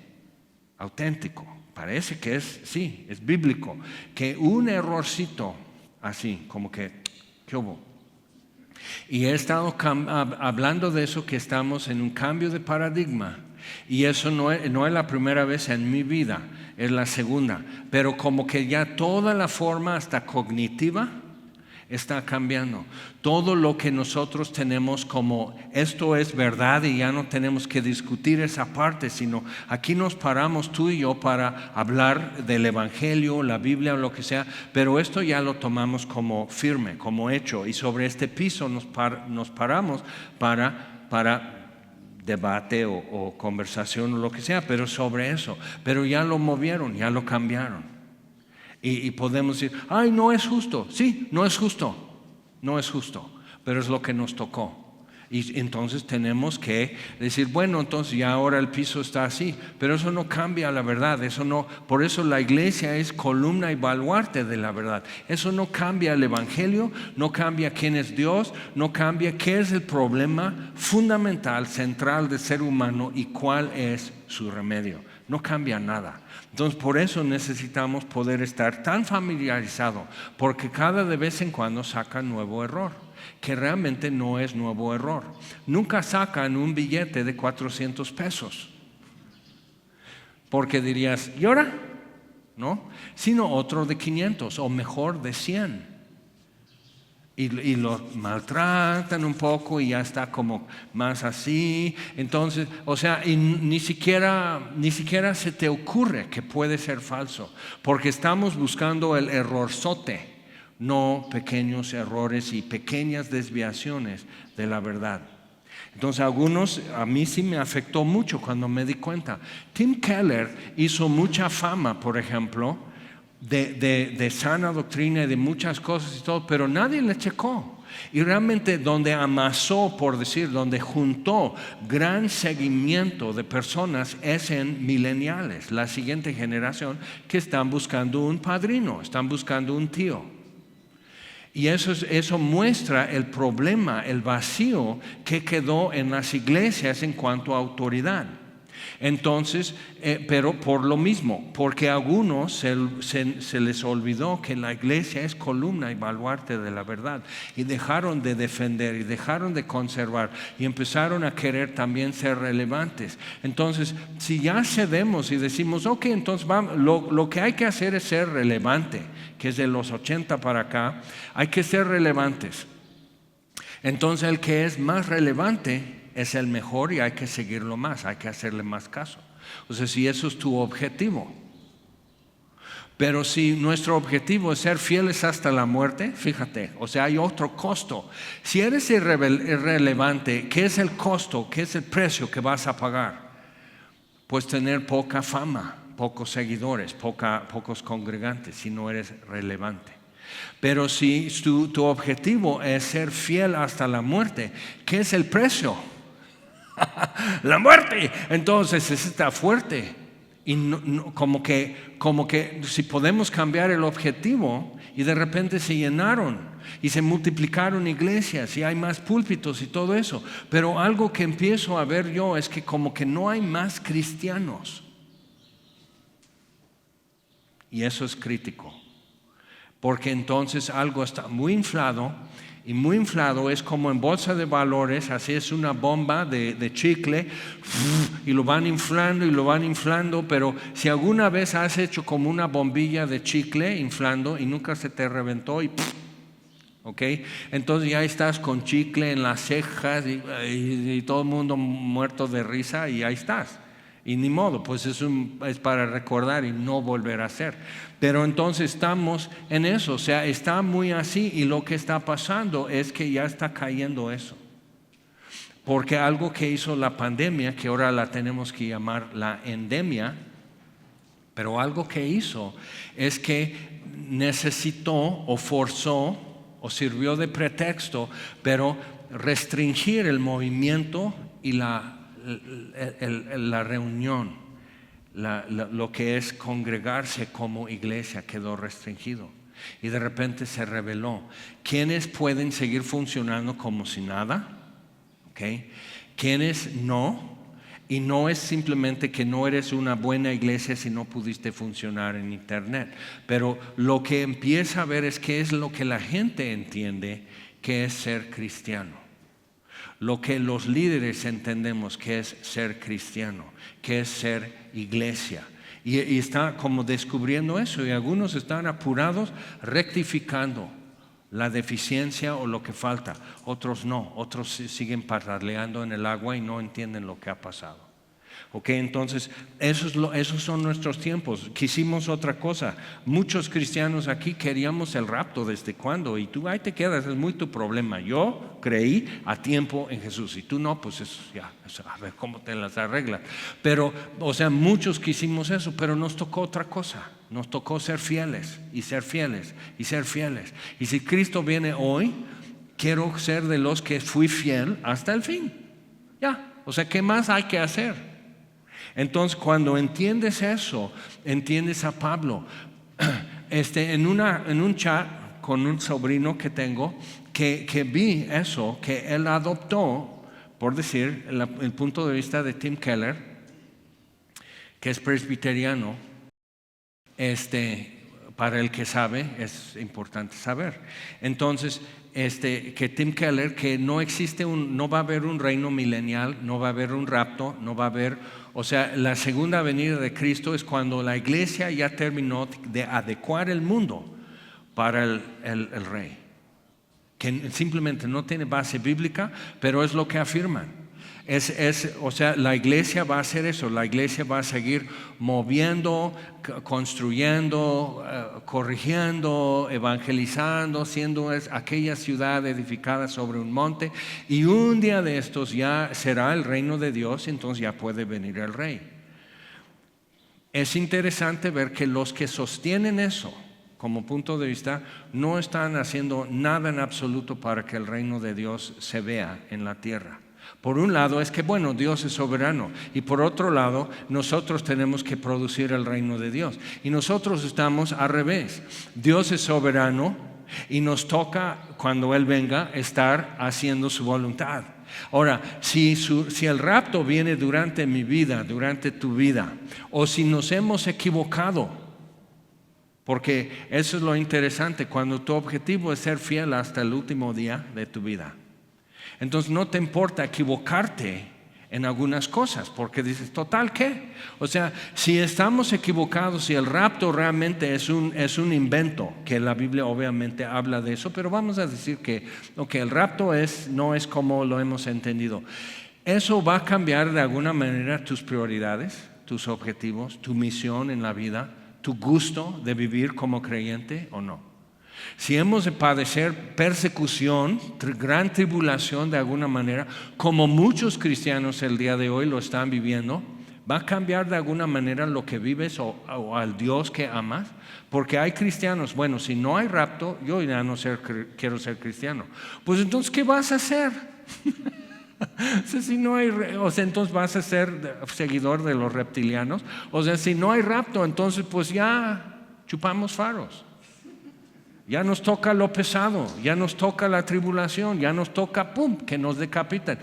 auténtico, parece que es bíblico, que un errorcito así, como que, ¿qué hubo? Y he estado hablando de eso, que estamos en un cambio de paradigma, y eso no es la primera vez en mi vida, es la segunda, pero como que ya toda la forma hasta cognitiva está cambiando. Todo lo que nosotros tenemos como esto es verdad y ya no tenemos que discutir esa parte, sino aquí nos paramos tú y yo para hablar del Evangelio, la Biblia o lo que sea, pero esto ya lo tomamos como firme, como hecho, y sobre este piso nos paramos para debate o conversación o lo que sea, pero sobre eso, pero ya lo movieron, ya lo cambiaron. Y podemos decir, ay, no es justo. Sí, no es justo, pero es lo que nos tocó. Y entonces tenemos que decir, bueno, entonces ya ahora el piso está así, pero eso no cambia la verdad, por eso la iglesia es columna y baluarte de la verdad. Eso no cambia el Evangelio, no cambia quién es Dios, no cambia qué es el problema fundamental, central del ser humano y cuál es su remedio. No cambia nada. Entonces por eso necesitamos poder estar tan familiarizados, porque cada de vez en cuando sacan nuevo error, que realmente no es nuevo error. Nunca sacan un billete de 400 pesos, porque dirías, ¿y ahora? ¿No? Sino otro de 500 o mejor de 100. Y lo maltratan un poco y ya está como más así. Entonces, o sea, y ni siquiera se te ocurre que puede ser falso, porque estamos buscando el errorzote, no pequeños errores y pequeñas desviaciones de la verdad. Entonces a mí sí me afectó mucho cuando me di cuenta. Tim Keller hizo mucha fama, por ejemplo, de sana doctrina y de muchas cosas y todo, pero nadie le checó. Y realmente donde amasó, por decir, donde juntó gran seguimiento de personas es en millennials, la siguiente generación, que están buscando un padrino, están buscando un tío. Y eso muestra el problema, el vacío que quedó en las iglesias en cuanto a autoridad. Entonces, pero por lo mismo, porque a algunos se les olvidó que la iglesia es columna y baluarte de la verdad, y dejaron de defender y dejaron de conservar y empezaron a querer también ser relevantes. Entonces, si ya cedemos y decimos, ok, entonces vamos, lo que hay que hacer es ser relevante, que es de los 80 para acá, hay que ser relevantes. Entonces el que es más relevante es el mejor y hay que seguirlo más, hay que hacerle más caso. O sea, si eso es tu objetivo. Pero si nuestro objetivo es ser fieles hasta la muerte, fíjate, o sea, hay otro costo. Si eres irrelevante, ¿qué es el costo? ¿Qué es el precio que vas a pagar? Pues tener poca fama, pocos seguidores, pocos congregantes, si no eres relevante. Pero si tu objetivo es ser fiel hasta la muerte, ¿qué es el precio? La muerte. Entonces está fuerte. Y como que si podemos cambiar el objetivo, y de repente se llenaron y se multiplicaron iglesias y hay más púlpitos y todo eso, pero algo que empiezo a ver yo es que como que no hay más cristianos, y eso es crítico, porque entonces algo está muy inflado. Y muy inflado es como en bolsa de valores, así es una bomba de chicle, y lo van inflando, pero si alguna vez has hecho como una bombilla de chicle inflando y nunca se te reventó ¿ok? Entonces ya estás con chicle en las cejas y todo el mundo muerto de risa y ahí estás. Y ni modo, pues es para recordar y no volver a hacer. Pero entonces estamos en eso, o sea, está muy así, y lo que está pasando es que ya está cayendo eso. Porque algo que hizo la pandemia, que ahora la tenemos que llamar la endemia, pero algo que hizo es que necesitó o forzó o sirvió de pretexto, pero restringir el movimiento y la reunión, lo que es congregarse como iglesia quedó restringido. Y de repente se reveló quiénes pueden seguir funcionando como si nada, ¿okay? Quiénes no. Y no es simplemente que no eres una buena iglesia si no pudiste funcionar en internet, pero lo que empieza a ver es qué es lo que la gente entiende que es ser cristiano. Lo que los líderes entendemos que es ser cristiano, que es ser iglesia. Y está como descubriendo eso, y algunos están apurados rectificando la deficiencia o lo que falta. Otros no, otros siguen parraleando en el agua y no entienden lo que ha pasado. Ok, entonces esos son nuestros tiempos. Quisimos otra cosa. Muchos cristianos aquí queríamos el rapto. ¿Desde cuándo? Y tú ahí te quedas, es muy tu problema. Yo creí a tiempo en Jesús y tú no, pues eso, ya, a ver cómo te las arreglas. Pero, o sea, muchos quisimos eso, pero nos tocó otra cosa. Nos tocó ser fieles y ser fieles y ser fieles. Y si Cristo viene hoy, quiero ser de los que fui fiel hasta el fin. Ya, o sea, ¿qué más hay que hacer? Entonces, cuando entiendes eso, entiendes a Pablo. En un chat con un sobrino que tengo, que vi eso, que él adoptó, por decir, el punto de vista de Tim Keller, que es presbiteriano. Para el que sabe, es importante saber. Entonces, que Tim Keller, que no va a haber un reino milenial, no va a haber un rapto, no va a haber, o sea, la segunda venida de Cristo es cuando la iglesia ya terminó de adecuar el mundo para el rey, que simplemente no tiene base bíblica, pero es lo que afirman. O sea, la iglesia va a hacer eso, la iglesia va a seguir moviendo, construyendo, corrigiendo, evangelizando, siendo aquella ciudad edificada sobre un monte, y un día de estos ya será el reino de Dios, entonces ya puede venir el rey. Es interesante ver que los que sostienen eso como punto de vista no están haciendo nada en absoluto para que el reino de Dios se vea en la tierra. Por un lado es que, bueno, Dios es soberano, y por otro lado nosotros tenemos que producir el reino de Dios, y nosotros estamos al revés. Dios es soberano y nos toca, cuando Él venga, estar haciendo su voluntad. Ahora, si el rapto viene durante mi vida, durante tu vida, o si nos hemos equivocado, porque eso es lo interesante, cuando tu objetivo es ser fiel hasta el último día de tu vida, entonces no te importa equivocarte en algunas cosas, porque dices, total, ¿qué? O sea, si estamos equivocados, si el rapto realmente es un invento, que la Biblia obviamente habla de eso, pero vamos a decir que el rapto no es como lo hemos entendido. ¿Eso va a cambiar de alguna manera tus prioridades, tus objetivos, tu misión en la vida, tu gusto de vivir como creyente o no? Si hemos de padecer persecución, gran tribulación de alguna manera, como muchos cristianos el día de hoy lo están viviendo, ¿va a cambiar de alguna manera lo que vives o al Dios que amas? Porque hay cristianos, bueno, si no hay rapto, yo ya no quiero ser cristiano. Pues entonces, ¿qué vas a hacer? Si no hay, o sea, entonces vas a ser seguidor de los reptilianos. O sea, si no hay rapto, entonces pues ya chupamos faros. Ya nos toca lo pesado, ya nos toca la tribulación, ya nos toca, ¡pum!, que nos decapiten.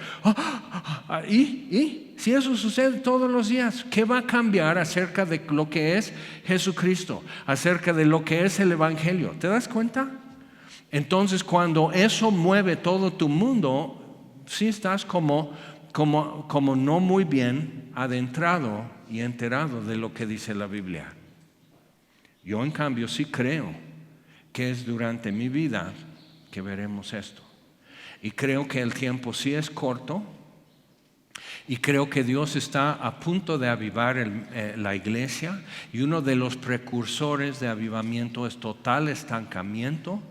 ¿Y si eso sucede todos los días, qué va a cambiar acerca de lo que es Jesucristo, acerca de lo que es el Evangelio? ¿Te das cuenta? Entonces, cuando eso mueve todo tu mundo, sí estás como no muy bien adentrado y enterado de lo que dice la Biblia. Yo, en cambio, sí creo que es durante mi vida que veremos esto. Y creo que el tiempo sí es corto, y creo que Dios está a punto de avivar la iglesia, y uno de los precursores de avivamiento es total estancamiento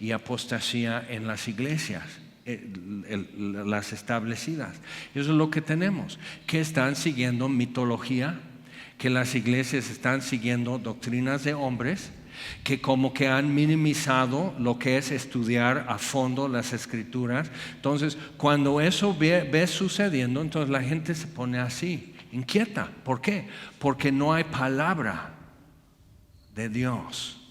y apostasía en las iglesias, las establecidas. Eso es lo que tenemos, que están siguiendo mitología, que las iglesias están siguiendo doctrinas de hombres, que como que han minimizado lo que es estudiar a fondo las escrituras. Entonces, cuando eso ve sucediendo, entonces la gente se pone así, inquieta. ¿Por qué? Porque no hay palabra de Dios,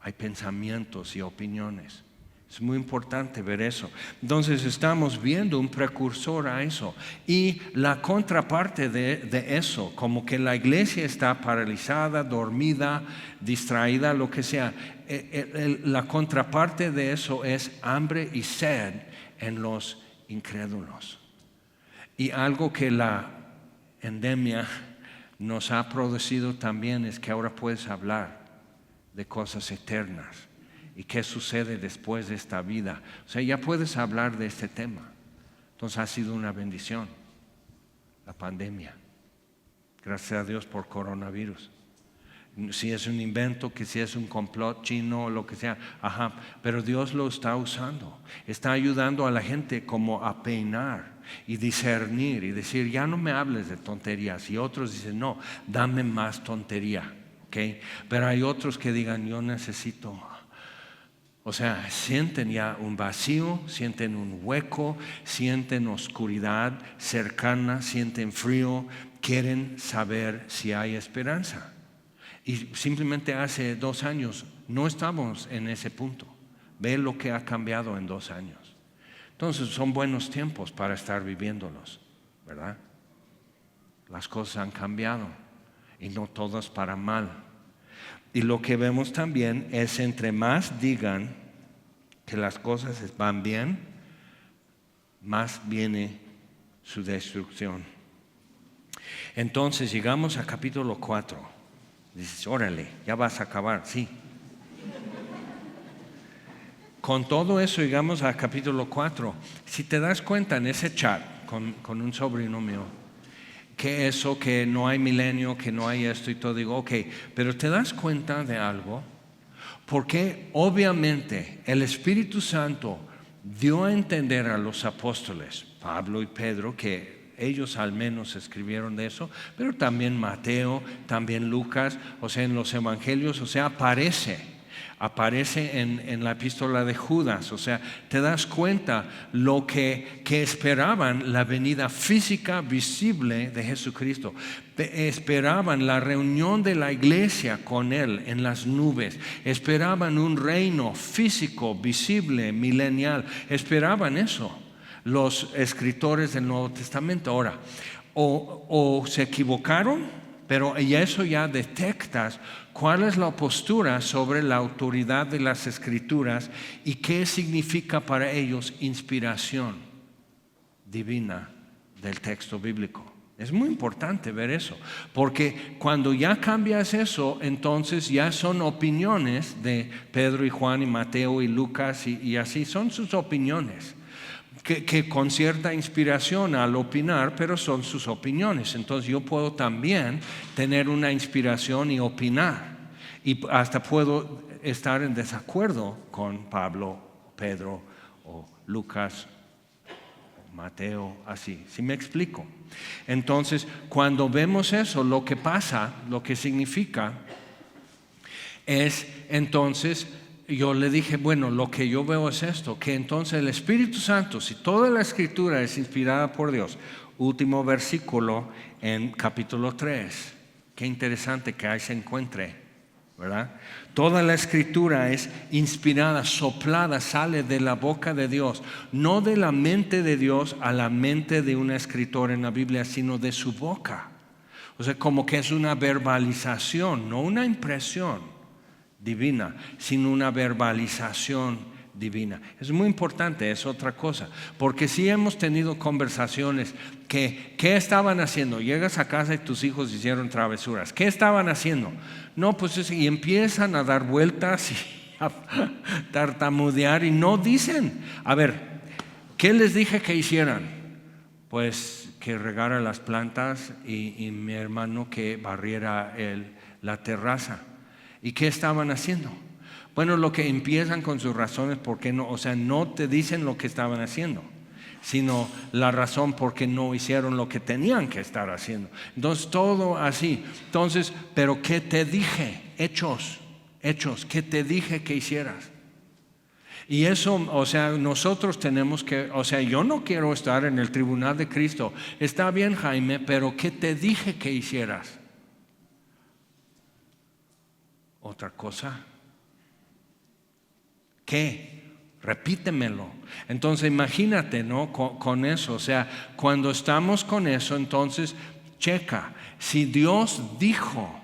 hay pensamientos y opiniones. Es muy importante ver eso. Entonces estamos viendo un precursor a eso. Y la contraparte de eso, como que la iglesia está paralizada, dormida, distraída, lo que sea. La contraparte de eso es hambre y sed en los incrédulos. Y algo que la endemia nos ha producido también es que ahora puedes hablar de cosas eternas. ¿Y qué sucede después de esta vida? O sea, ya puedes hablar de este tema. Entonces ha sido una bendición la pandemia. Gracias a Dios por coronavirus. Si es un invento, que si es un complot chino o lo que sea, pero Dios lo está usando. Está ayudando a la gente como a peinar y discernir y decir, ya no me hables de tonterías. Y otros dicen, no, dame más tontería. ¿Okay? Pero hay otros que digan, yo necesito. O sea, sienten ya un vacío, sienten un hueco, sienten oscuridad cercana, sienten frío, quieren saber si hay esperanza. Y simplemente hace 2 años no estamos en ese punto. Ve lo que ha cambiado en 2 años. Entonces son buenos tiempos para estar viviéndolos, ¿verdad? Las cosas han cambiado y no todas para mal. Y lo que vemos también es, entre más digan que las cosas van bien, más viene su destrucción. Entonces llegamos a capítulo 4. Dices, órale, ya vas a acabar, sí. con todo eso llegamos al capítulo 4. Si te das cuenta en ese chat con un sobrino mío, que eso, que no hay milenio, que no hay esto y todo, digo, ok, pero te das cuenta de algo, porque obviamente el Espíritu Santo dio a entender a los apóstoles, Pablo y Pedro, que ellos al menos escribieron de eso, pero también Mateo, también Lucas, o sea, en los evangelios, o sea, aparece en la epístola de Judas, o sea, te das cuenta lo que esperaban, la venida física visible de Jesucristo. Esperaban la reunión de la iglesia con Él en las nubes, esperaban un reino físico, visible, milenial, esperaban eso los escritores del Nuevo Testamento. Ahora, o se equivocaron, pero y eso ya detectas cuál es la postura sobre la autoridad de las Escrituras y qué significa para ellos inspiración divina del texto bíblico. Es muy importante ver eso, porque cuando ya cambias eso, entonces ya son opiniones de Pedro y Juan y Mateo y Lucas y así, son sus opiniones. Que con cierta inspiración al opinar, pero son sus opiniones. Entonces yo puedo también tener una inspiración y opinar, y hasta puedo estar en desacuerdo con Pablo, Pedro o Lucas, Mateo, así. ¿Sí me explico? Entonces, cuando vemos eso, lo que pasa, lo que significa es entonces, yo le dije, bueno, lo que yo veo es esto, que entonces el Espíritu Santo, si toda la Escritura es inspirada por Dios, último versículo en capítulo 3, qué interesante que ahí se encuentre, ¿verdad? Toda la Escritura es inspirada, soplada, sale de la boca de Dios, no de la mente de Dios a la mente de un escritor en la Biblia, sino de su boca. O sea, como que es una verbalización, no una impresión divina, sino una verbalización divina. Es muy importante, es otra cosa, porque si hemos tenido conversaciones ¿qué estaban haciendo? Llegas a casa y tus hijos hicieron travesuras. ¿Qué estaban haciendo? No, pues y empiezan a dar vueltas y a tartamudear y no dicen, a ver, ¿qué les dije que hicieran? Pues que regara las plantas y mi hermano que barriera la terraza. ¿Y qué estaban haciendo? Bueno, lo que empiezan con sus razones, ¿por qué no? O sea, no te dicen lo que estaban haciendo, sino la razón por qué no hicieron lo que tenían que estar haciendo. Entonces, todo así. Entonces, ¿pero qué te dije? Hechos, ¿qué te dije que hicieras? Y eso, o sea, nosotros tenemos que, o sea, yo no quiero estar en el tribunal de Cristo. Está bien, Jaime, pero ¿qué te dije que hicieras? Otra cosa. ¿Qué? Repítemelo. Entonces imagínate, ¿no? Con eso, o sea, cuando estamos con eso, entonces checa, si Dios dijo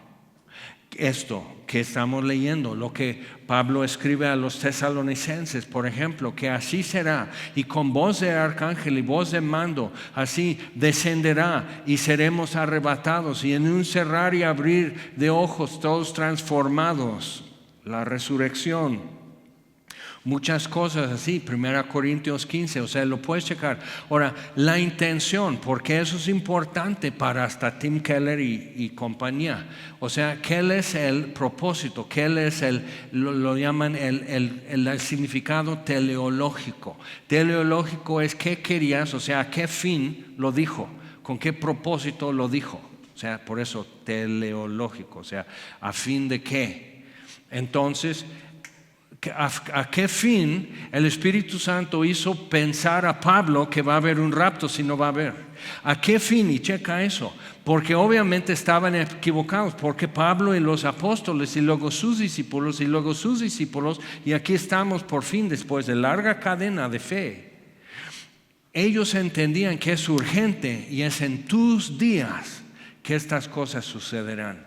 esto que estamos leyendo, lo que Pablo escribe a los tesalonicenses, por ejemplo, que así será, y con voz de arcángel y voz de mando, así descenderá y seremos arrebatados, y en un cerrar y abrir de ojos todos transformados, la resurrección. Muchas cosas así, 1 Corintios 15, o sea, lo puedes checar. Ahora, la intención, porque eso es importante para hasta Tim Keller y compañía. O sea, ¿qué es el propósito? ¿Qué es lo llaman el significado teleológico? Teleológico es qué querías, o sea, a qué fin lo dijo, con qué propósito lo dijo. O sea, por eso teleológico, o sea, a fin de qué. Entonces, ¿a qué fin el Espíritu Santo hizo pensar a Pablo que va a haber un rapto si no va a haber? ¿A qué fin? Y checa eso, porque obviamente estaban equivocados, porque Pablo y los apóstoles y luego sus discípulos y aquí estamos por fin después de larga cadena de fe, ellos entendían que es urgente y es en tus días que estas cosas sucederán.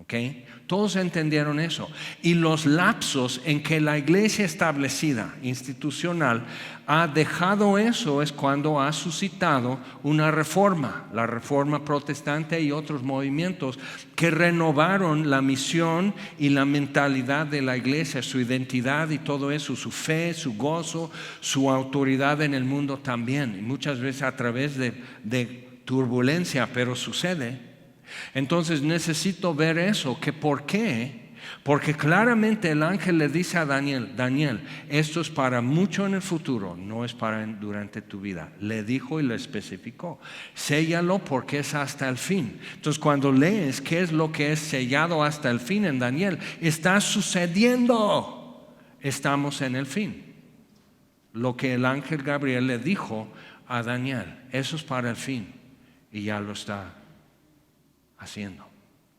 ¿Okay? Todos entendieron eso. Y los lapsos en que la iglesia establecida, institucional, ha dejado eso es cuando ha suscitado una reforma, la reforma protestante y otros movimientos que renovaron la misión y la mentalidad de la iglesia, su identidad y todo eso, su fe, su gozo, su autoridad en el mundo también. Y muchas veces a través de turbulencia, pero sucede. Entonces necesito ver eso, que ¿por qué? Porque claramente el ángel le dice a Daniel, Daniel, esto es para mucho en el futuro, no es para durante tu vida. Le dijo y le especificó, séllalo porque es hasta el fin. Entonces cuando lees qué es lo que es sellado hasta el fin en Daniel, está sucediendo, estamos en el fin. Lo que el ángel Gabriel le dijo a Daniel, eso es para el fin y ya lo está haciendo.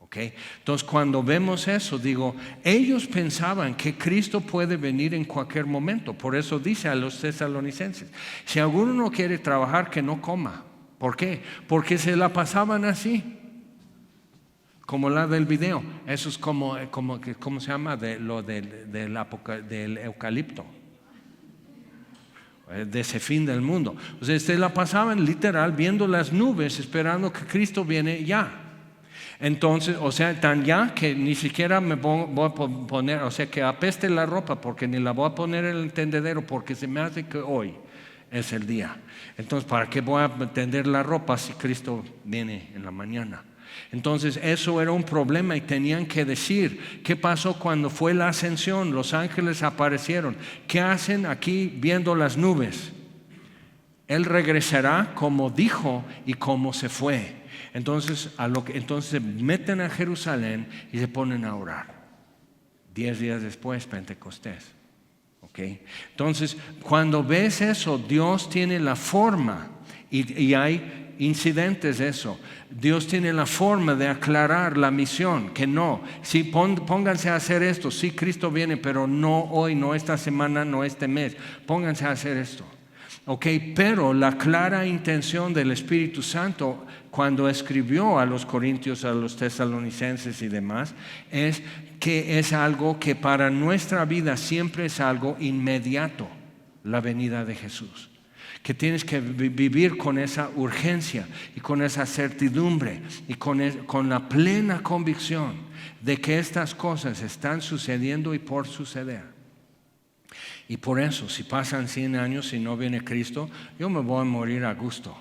¿Okay? Entonces cuando vemos eso, digo, ellos pensaban que Cristo puede venir en cualquier momento. Por eso dice a los tesalonicenses, si alguno no quiere trabajar, que no coma. ¿Por qué? Porque se la pasaban así, como la del video. Eso es como ¿cómo se llama? Del eucalipto, de ese fin del mundo. O sea, se la pasaban literal viendo las nubes, esperando que Cristo viene ya. Entonces, o sea, tan ya que ni siquiera me voy a poner, o sea, que apeste la ropa porque ni la voy a poner en el tendedero porque se me hace que hoy es el día. Entonces, ¿para qué voy a tender la ropa si Cristo viene en la mañana? Entonces, eso era un problema y tenían que decir, ¿qué pasó cuando fue la ascensión? Los ángeles aparecieron. ¿Qué hacen aquí viendo las nubes? Él regresará como dijo y como se fue. Entonces se meten a Jerusalén y se ponen a orar. 10 días después, Pentecostés. ¿Okay? Entonces, cuando ves eso, Dios tiene la forma, y hay incidentes de eso. Dios tiene la forma de aclarar la misión, que no, sí, pónganse a hacer esto, sí, Cristo viene, pero no hoy, no esta semana, no este mes. Pónganse a hacer esto. Okay, pero la clara intención del Espíritu Santo cuando escribió a los corintios, a los tesalonicenses y demás, es que es algo que para nuestra vida siempre es algo inmediato, la venida de Jesús. Que tienes que vivir con esa urgencia y con esa certidumbre y con la plena convicción de que estas cosas están sucediendo y por suceder. Y por eso, si pasan 100 años y no viene Cristo, yo me voy a morir a gusto.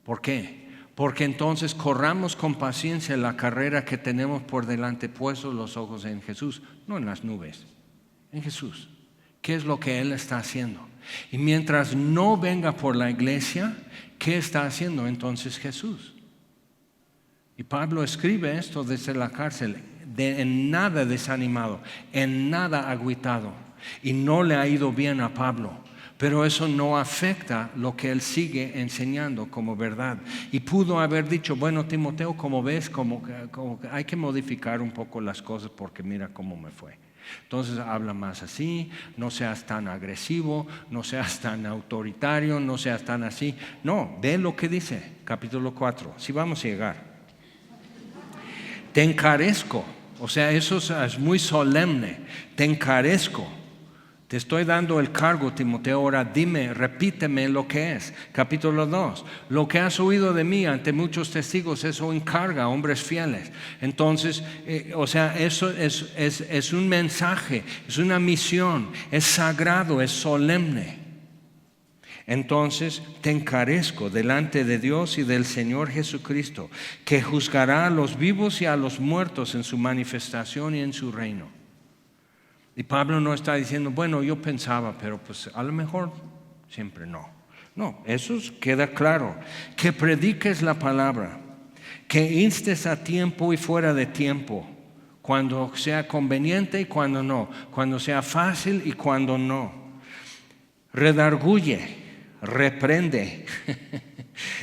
¿Por qué? Porque entonces corramos con paciencia la carrera que tenemos por delante, puestos los ojos en Jesús, no en las nubes, en Jesús. ¿Qué es lo que Él está haciendo? Y mientras no venga por la iglesia, ¿qué está haciendo entonces Jesús? Y Pablo escribe esto desde la cárcel, en nada desanimado, en nada agüitado. Y no le ha ido bien a Pablo, pero eso no afecta lo que él sigue enseñando como verdad. Y pudo haber dicho, bueno, Timoteo, como ves, como hay que modificar un poco las cosas porque mira cómo me fue. Entonces habla más así, no seas tan agresivo, no seas tan autoritario, no seas tan así. No, ve lo que dice, capítulo 4, si vamos a llegar. Te encarezco, o sea, eso es muy solemne, te encarezco. Te estoy dando el cargo, Timoteo, ahora dime, repíteme lo que es. Capítulo 2, lo que has oído de mí ante muchos testigos, eso encarga a hombres fieles. Entonces, o sea, eso es un mensaje, es una misión, es sagrado, es solemne. Entonces, te encarezco delante de Dios y del Señor Jesucristo, que juzgará a los vivos y a los muertos en su manifestación y en su reino. Y Pablo no está diciendo, bueno, yo pensaba, pero pues a lo mejor siempre no. No, eso queda claro. Que prediques la palabra, que instes a tiempo y fuera de tiempo, cuando sea conveniente y cuando no, cuando sea fácil y cuando no. Redarguye, reprende,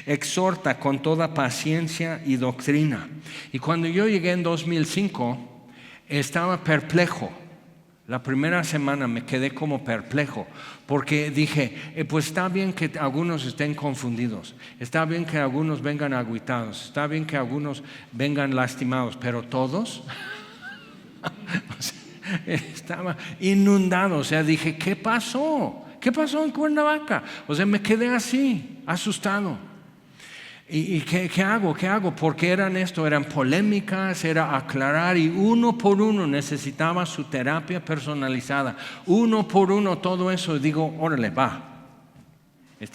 exhorta con toda paciencia y doctrina. Y cuando yo llegué en 2005, estaba perplejo. La primera semana me quedé como perplejo, porque dije, pues está bien que algunos estén confundidos, está bien que algunos vengan agüitados, está bien que algunos vengan lastimados, pero todos, o sea, estaba inundado. O sea, dije, ¿qué pasó? ¿Qué pasó en Cuernavaca? O sea, me quedé así, asustado. ¿Y qué hago? ¿Qué hago? Porque eran polémicas, era aclarar, y uno por uno necesitaba su terapia personalizada. Uno por uno todo eso. Y digo, órale, va.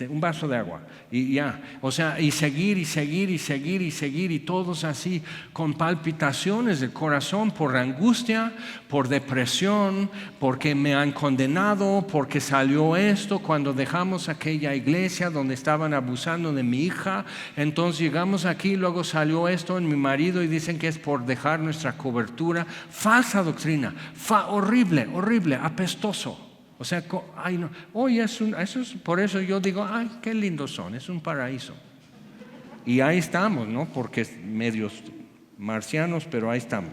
Un vaso de agua y ya, o sea, y seguir, y todos así con palpitaciones del corazón por angustia, por depresión, porque me han condenado, porque salió esto cuando dejamos aquella iglesia donde estaban abusando de mi hija. Entonces llegamos aquí, luego salió esto en mi marido y dicen que es por dejar nuestra cobertura. Falsa doctrina, horrible, apestoso. O sea, ay, no. Hoy por eso yo digo, ay, qué lindos son, es un paraíso. Y ahí estamos, ¿no? Porque es medios marcianos, pero ahí estamos.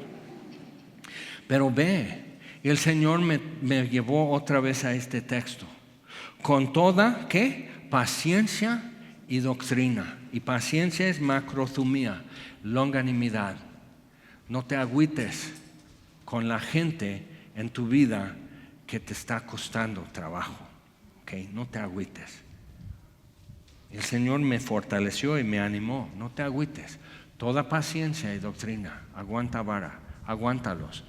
Pero ve, el Señor me llevó otra vez a este texto. Con toda, ¿qué? Paciencia y doctrina. Y paciencia es macrothumia, longanimidad. No te agüites con la gente en tu vida que te está costando trabajo, ¿okay? No te agüites. El Señor me fortaleció y me animó. No te agüites. Toda paciencia y doctrina. Aguanta vara, aguántalos.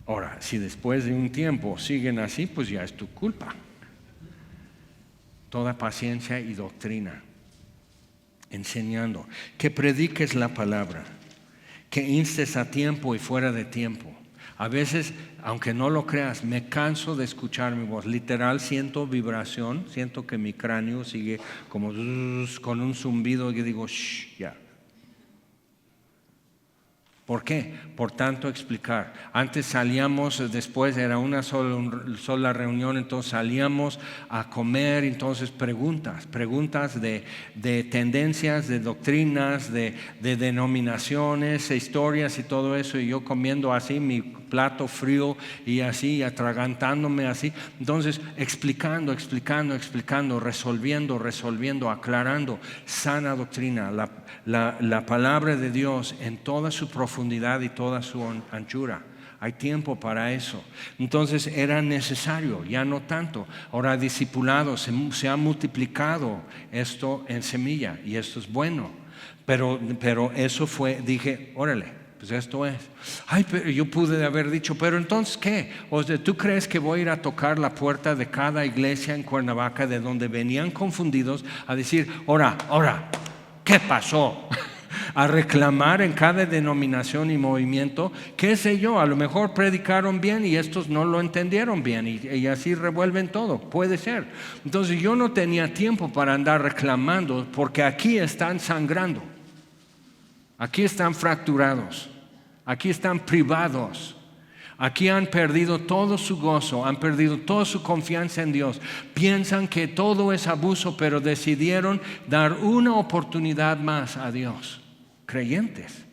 Ahora, si después de un tiempo siguen así, pues ya es tu culpa. Toda paciencia y doctrina. Enseñando. Que prediques la palabra. Que instes a tiempo y fuera de tiempo. A veces, aunque no lo creas, me canso de escuchar mi voz. Literal, siento vibración, siento que mi cráneo sigue como con un zumbido y digo, shh, ya. ¿Por qué? Por tanto explicar. Antes salíamos, después era una sola reunión, entonces salíamos a comer, entonces preguntas de tendencias, de doctrinas, de denominaciones, historias y todo eso, y yo comiendo así mi plato frío y así, atragantándome así. Entonces explicando, resolviendo, aclarando, sana doctrina, la palabra de Dios en toda su profundidad y toda su anchura. Hay tiempo para eso. Entonces era necesario, ya no tanto. Ahora discipulado, se ha multiplicado esto en semilla y esto es bueno. Pero eso fue, dije, órale. Pues esto es. Ay, pero yo pude haber dicho, pero entonces ¿qué? O sea, ¿tú crees que voy a ir a tocar la puerta de cada iglesia en Cuernavaca de donde venían confundidos a decir, ahora, ¿qué pasó? A reclamar en cada denominación y movimiento, qué sé yo, a lo mejor predicaron bien y estos no lo entendieron bien y así revuelven todo, puede ser. Entonces yo no tenía tiempo para andar reclamando porque aquí están sangrando, aquí están fracturados. Aquí están privados. Aquí han perdido todo su gozo, han perdido toda su confianza en Dios. Piensan que todo es abuso, pero decidieron dar una oportunidad más a Dios. Creyentes.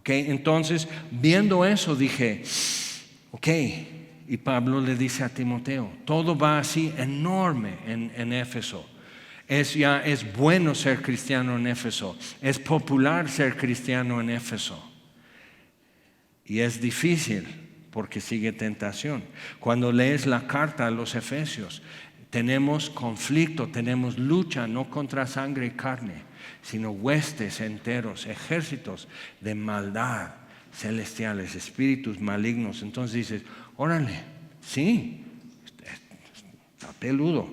Entonces, viendo eso, dije, y Pablo le dice a Timoteo, todo va así enorme en Éfeso. Es bueno ser cristiano en Éfeso. Es popular ser cristiano en Éfeso. Y es difícil porque sigue tentación. Cuando lees la carta a los Efesios, tenemos conflicto, tenemos lucha, no contra sangre y carne, sino huestes enteros, ejércitos de maldad celestiales, espíritus malignos. Entonces dices, órale, sí, está peludo.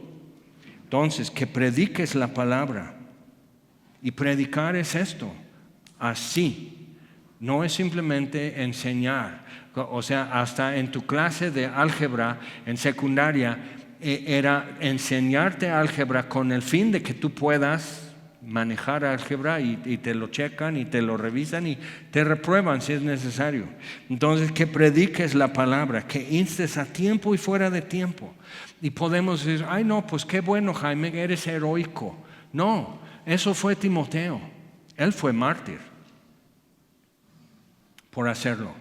Entonces, que prediques la palabra. Y predicar es esto, así. No es simplemente enseñar. O sea, hasta en tu clase de álgebra en secundaria era enseñarte álgebra con el fin de que tú puedas manejar álgebra y te lo checan y te lo revisan y te reprueban si es necesario. Entonces, que prediques la palabra, que instes a tiempo y fuera de tiempo. Y podemos decir, ay no, pues qué bueno, Jaime, eres heroico. No, eso fue Timoteo. Él fue mártir por hacerlo.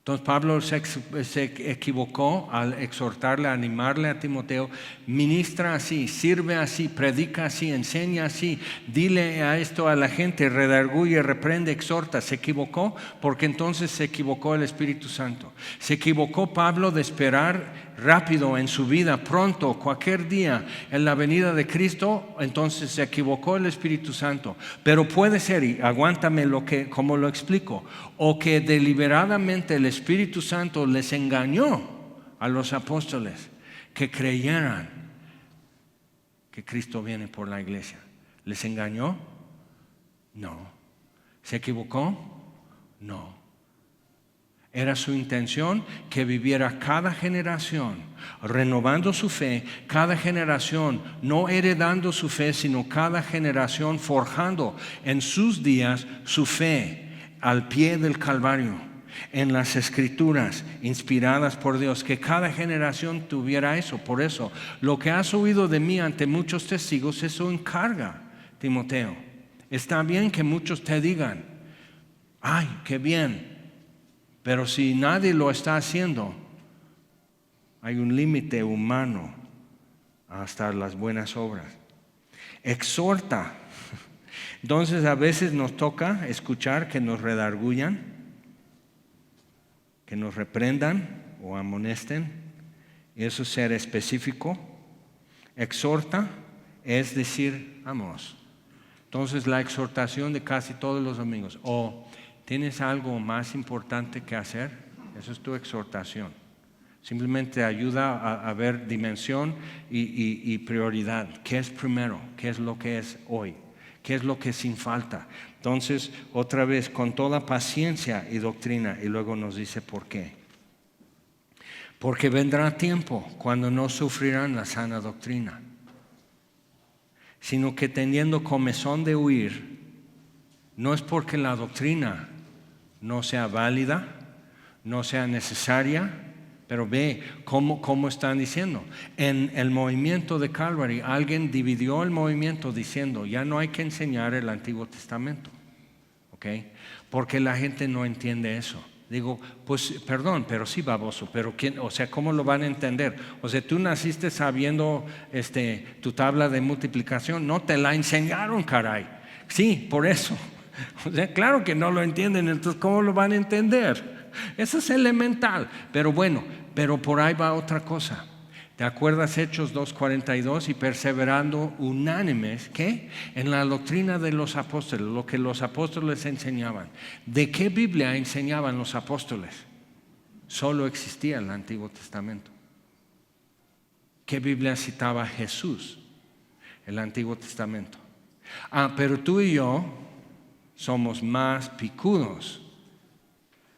Entonces Pablo se equivocó al exhortarle, animarle a Timoteo: ministra así, sirve así, predica así, enseña así, dile a esto a la gente, redarguye, reprende, exhorta. Se equivocó porque entonces se equivocó el Espíritu Santo. Se equivocó Pablo de esperar rápido en su vida, pronto, cualquier día, en la venida de Cristo. Entonces se equivocó el Espíritu Santo. Pero puede ser, y aguántame como lo explico, o que deliberadamente el Espíritu Santo les engañó a los apóstoles que creyeran que Cristo viene por la iglesia. ¿Les engañó? No. ¿Se equivocó? No. Era su intención que viviera cada generación renovando su fe, cada generación no heredando su fe, sino cada generación forjando en sus días su fe al pie del Calvario, en las Escrituras inspiradas por Dios, que cada generación tuviera eso. Por eso, lo que has oído de mí ante muchos testigos, eso encarga, Timoteo. Está bien que muchos te digan: ay, qué bien. Pero si nadie lo está haciendo, hay un límite humano hasta las buenas obras. Exhorta. Entonces a veces nos toca escuchar que nos redarguyan, que nos reprendan o amonesten. Y eso es ser específico. Exhorta es decir, vamos. Entonces la exhortación de casi todos los domingos: ¿tienes algo más importante que hacer? Eso es tu exhortación. Simplemente ayuda a ver dimensión y prioridad. ¿Qué es primero? ¿Qué es lo que es hoy? ¿Qué es lo que sin falta? Entonces, otra vez, con toda paciencia y doctrina. Y luego nos dice por qué. Porque vendrá tiempo cuando no sufrirán la sana doctrina, sino que teniendo comezón de huir. No es porque la doctrina no sea válida, no sea necesaria, pero ve cómo están diciendo. En el movimiento de Calvary, alguien dividió el movimiento diciendo: ya no hay que enseñar el Antiguo Testamento, ¿ok? Porque la gente no entiende eso. Digo, pues perdón, pero sí, baboso, pero ¿quién? O sea, ¿cómo lo van a entender? O sea, tú naciste sabiendo tu tabla de multiplicación, no te la enseñaron, caray. Sí, por eso. O sea, claro que no lo entienden, entonces ¿cómo lo van a entender? Eso es elemental. Pero bueno, pero por ahí va otra cosa. ¿Te acuerdas Hechos 2:42? Y perseverando unánimes, ¿qué? En la doctrina de los apóstoles, lo que los apóstoles enseñaban. ¿De qué Biblia enseñaban los apóstoles? Solo existía el Antiguo Testamento. ¿Qué Biblia citaba Jesús? El Antiguo Testamento. Pero tú y yo somos más picudos.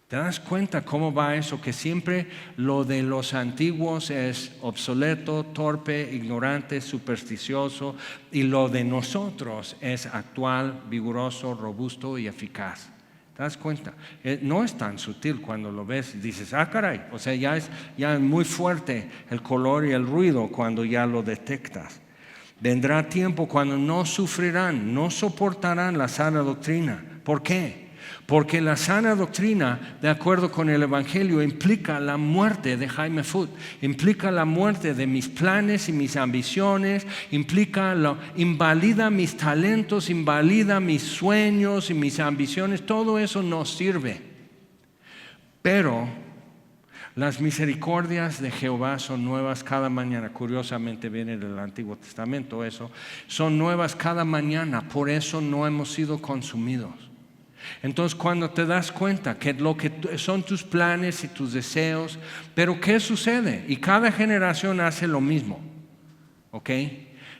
¿Te das cuenta cómo va eso? Que siempre lo de los antiguos es obsoleto, torpe, ignorante, supersticioso, y lo de nosotros es actual, vigoroso, robusto y eficaz. ¿Te das cuenta? No es tan sutil cuando lo ves y dices: caray, o sea, ya es muy fuerte el color y el ruido cuando ya lo detectas. Vendrá tiempo cuando no sufrirán, no soportarán la sana doctrina. ¿Por qué? Porque la sana doctrina, de acuerdo con el Evangelio, implica la muerte de Jaime Foot, implica la muerte de mis planes y mis ambiciones, invalida mis talentos, invalida mis sueños y mis ambiciones. Todo eso nos sirve. Pero las misericordias de Jehová son nuevas cada mañana. Curiosamente viene del Antiguo Testamento eso. Son nuevas cada mañana, por eso no hemos sido consumidos. Entonces, cuando te das cuenta que lo que son tus planes y tus deseos, pero ¿qué sucede? Y cada generación hace lo mismo, ¿ok?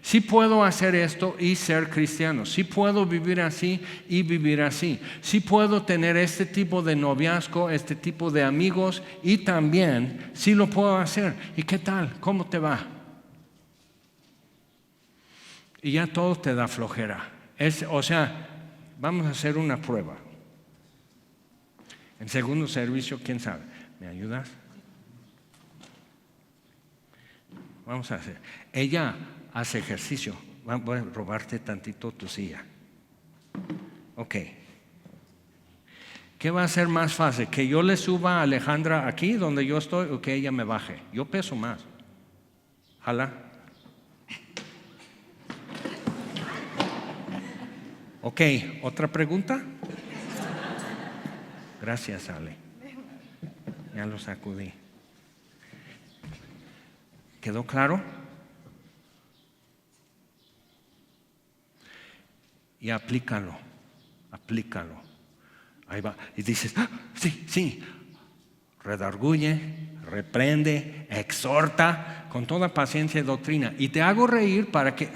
Sí puedo hacer esto y ser cristiano. Sí puedo vivir así y vivir así. Sí puedo tener este tipo de noviazgo, este tipo de amigos, y también sí lo puedo hacer. ¿Y qué tal? ¿Cómo te va? Y ya todo te da flojera. O sea, vamos a hacer una prueba. En segundo servicio, ¿quién sabe? ¿Me ayudas? Vamos a hacer. Ella hace ejercicio. Voy a robarte tantito tu silla. Ok. ¿Qué va a ser más fácil? ¿Que yo le suba a Alejandra aquí donde yo estoy o que ella me baje? Yo peso más. Jala. Ok, ¿otra pregunta? Gracias, Ale. Ya lo sacudí. ¿Quedó claro? Y aplícalo. Ahí va. Y dices, sí. Redarguye, reprende, exhorta con toda paciencia y doctrina. Y te hago reír para que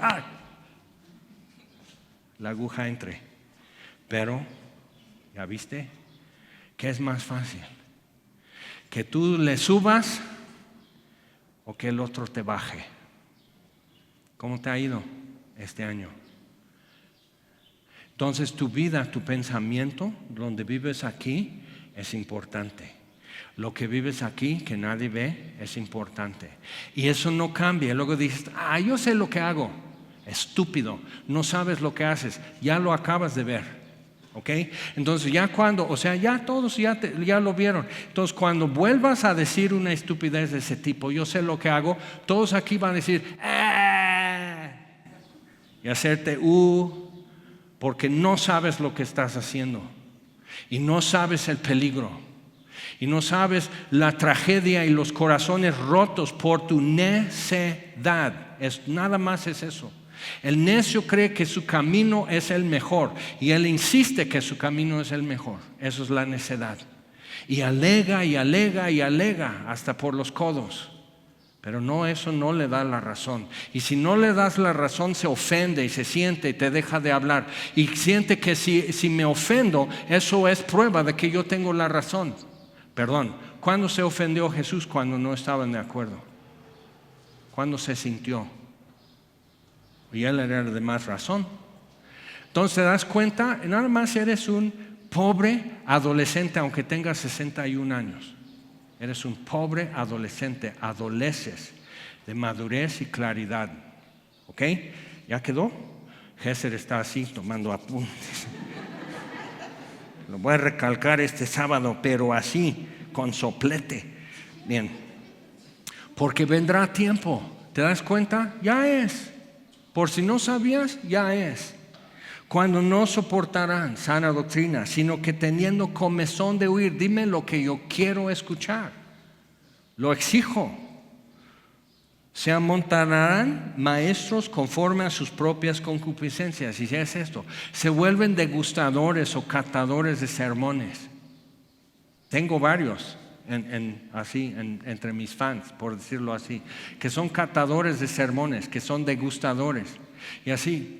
la aguja entre. Pero, ¿ya viste? ¿Qué es más fácil? ¿Que tú le subas o que el otro te baje? ¿Cómo te ha ido este año? Entonces tu vida, tu pensamiento, donde vives aquí, es importante. Lo que vives aquí, que nadie ve, es importante. Y eso no cambia. Luego dices, yo sé lo que hago. Estúpido, no sabes lo que haces. Ya lo acabas de ver. ¿Ok? Entonces ya ya todos ya lo vieron. Entonces cuando vuelvas a decir una estupidez de ese tipo, yo sé lo que hago, todos aquí van a decir, y hacerte porque no sabes lo que estás haciendo y no sabes el peligro y no sabes la tragedia y los corazones rotos por tu necedad. Nada más es eso. El necio cree que su camino es el mejor y él insiste que su camino es el mejor. Eso es la necedad. Y alega hasta por los codos. Pero eso no le da la razón. Y si no le das la razón, se ofende y se siente y te deja de hablar. Y siente que si me ofendo, eso es prueba de que yo tengo la razón. Perdón, ¿cuándo se ofendió Jesús? Cuando no estaban de acuerdo. ¿Cuándo se sintió? Y él era de más razón. Entonces te das cuenta, nada más eres un pobre adolescente aunque tengas 61 años. Eres un pobre adolescente, adoleces de madurez y claridad. ¿Ok? ¿Ya quedó? Géser está así tomando apuntes. Lo voy a recalcar este sábado, pero así, con soplete. Bien. Porque vendrá tiempo. ¿Te das cuenta? Ya es. Por si no sabías, ya es. Cuando no soportarán sana doctrina, sino que teniendo comezón de oír, dime lo que yo quiero escuchar. Lo exijo. Se amontonarán maestros conforme a sus propias concupiscencias. Y ya es esto. Se vuelven degustadores o catadores de sermones. Tengo varios entre mis fans, por decirlo así, que son catadores de sermones, que son degustadores. Y así.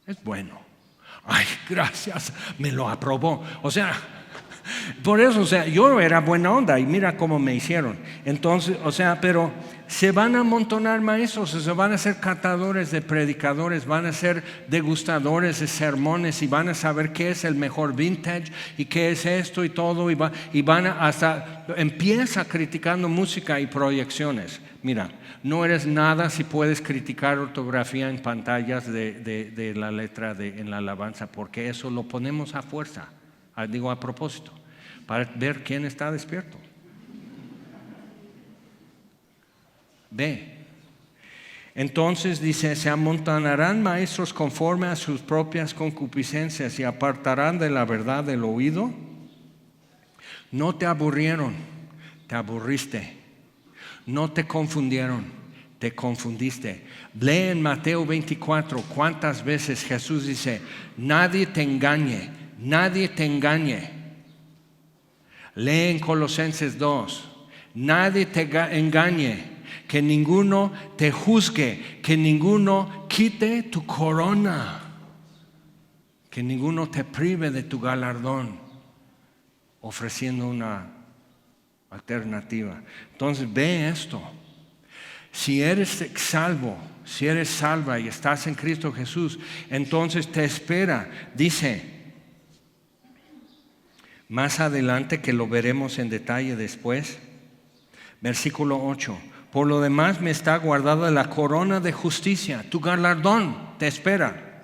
Es bueno. Ay, gracias, me lo aprobó. O sea, por eso, yo era buena onda y mira cómo me hicieron. Entonces, pero se van a amontonar maestros, se van a ser catadores de predicadores, van a ser degustadores de sermones y van a saber qué es el mejor vintage y qué es esto y todo. Y van a hasta empieza criticando música y proyecciones. Mira, no eres nada si puedes criticar ortografía en pantallas de la letra en la alabanza, porque eso lo ponemos a fuerza, a propósito, para ver quién está despierto. Ve. Entonces dice, se amontonarán maestros conforme a sus propias concupiscencias y apartarán de la verdad del oído. No te aburrieron, te aburriste. No te confundieron, te confundiste. Lee en Mateo 24 cuántas veces Jesús dice, nadie te engañe, nadie te engañe. Lee en Colosenses 2, nadie te engañe, que ninguno te juzgue, que ninguno quite tu corona, que ninguno te prive de tu galardón, ofreciendo una alternativa. Entonces ve esto. Si eres salvo, si eres salva y estás en Cristo Jesús, entonces te espera. Dice más adelante, que lo veremos en detalle después, versículo 8: Por lo demás me está guardada la corona de justicia, tu galardón te espera,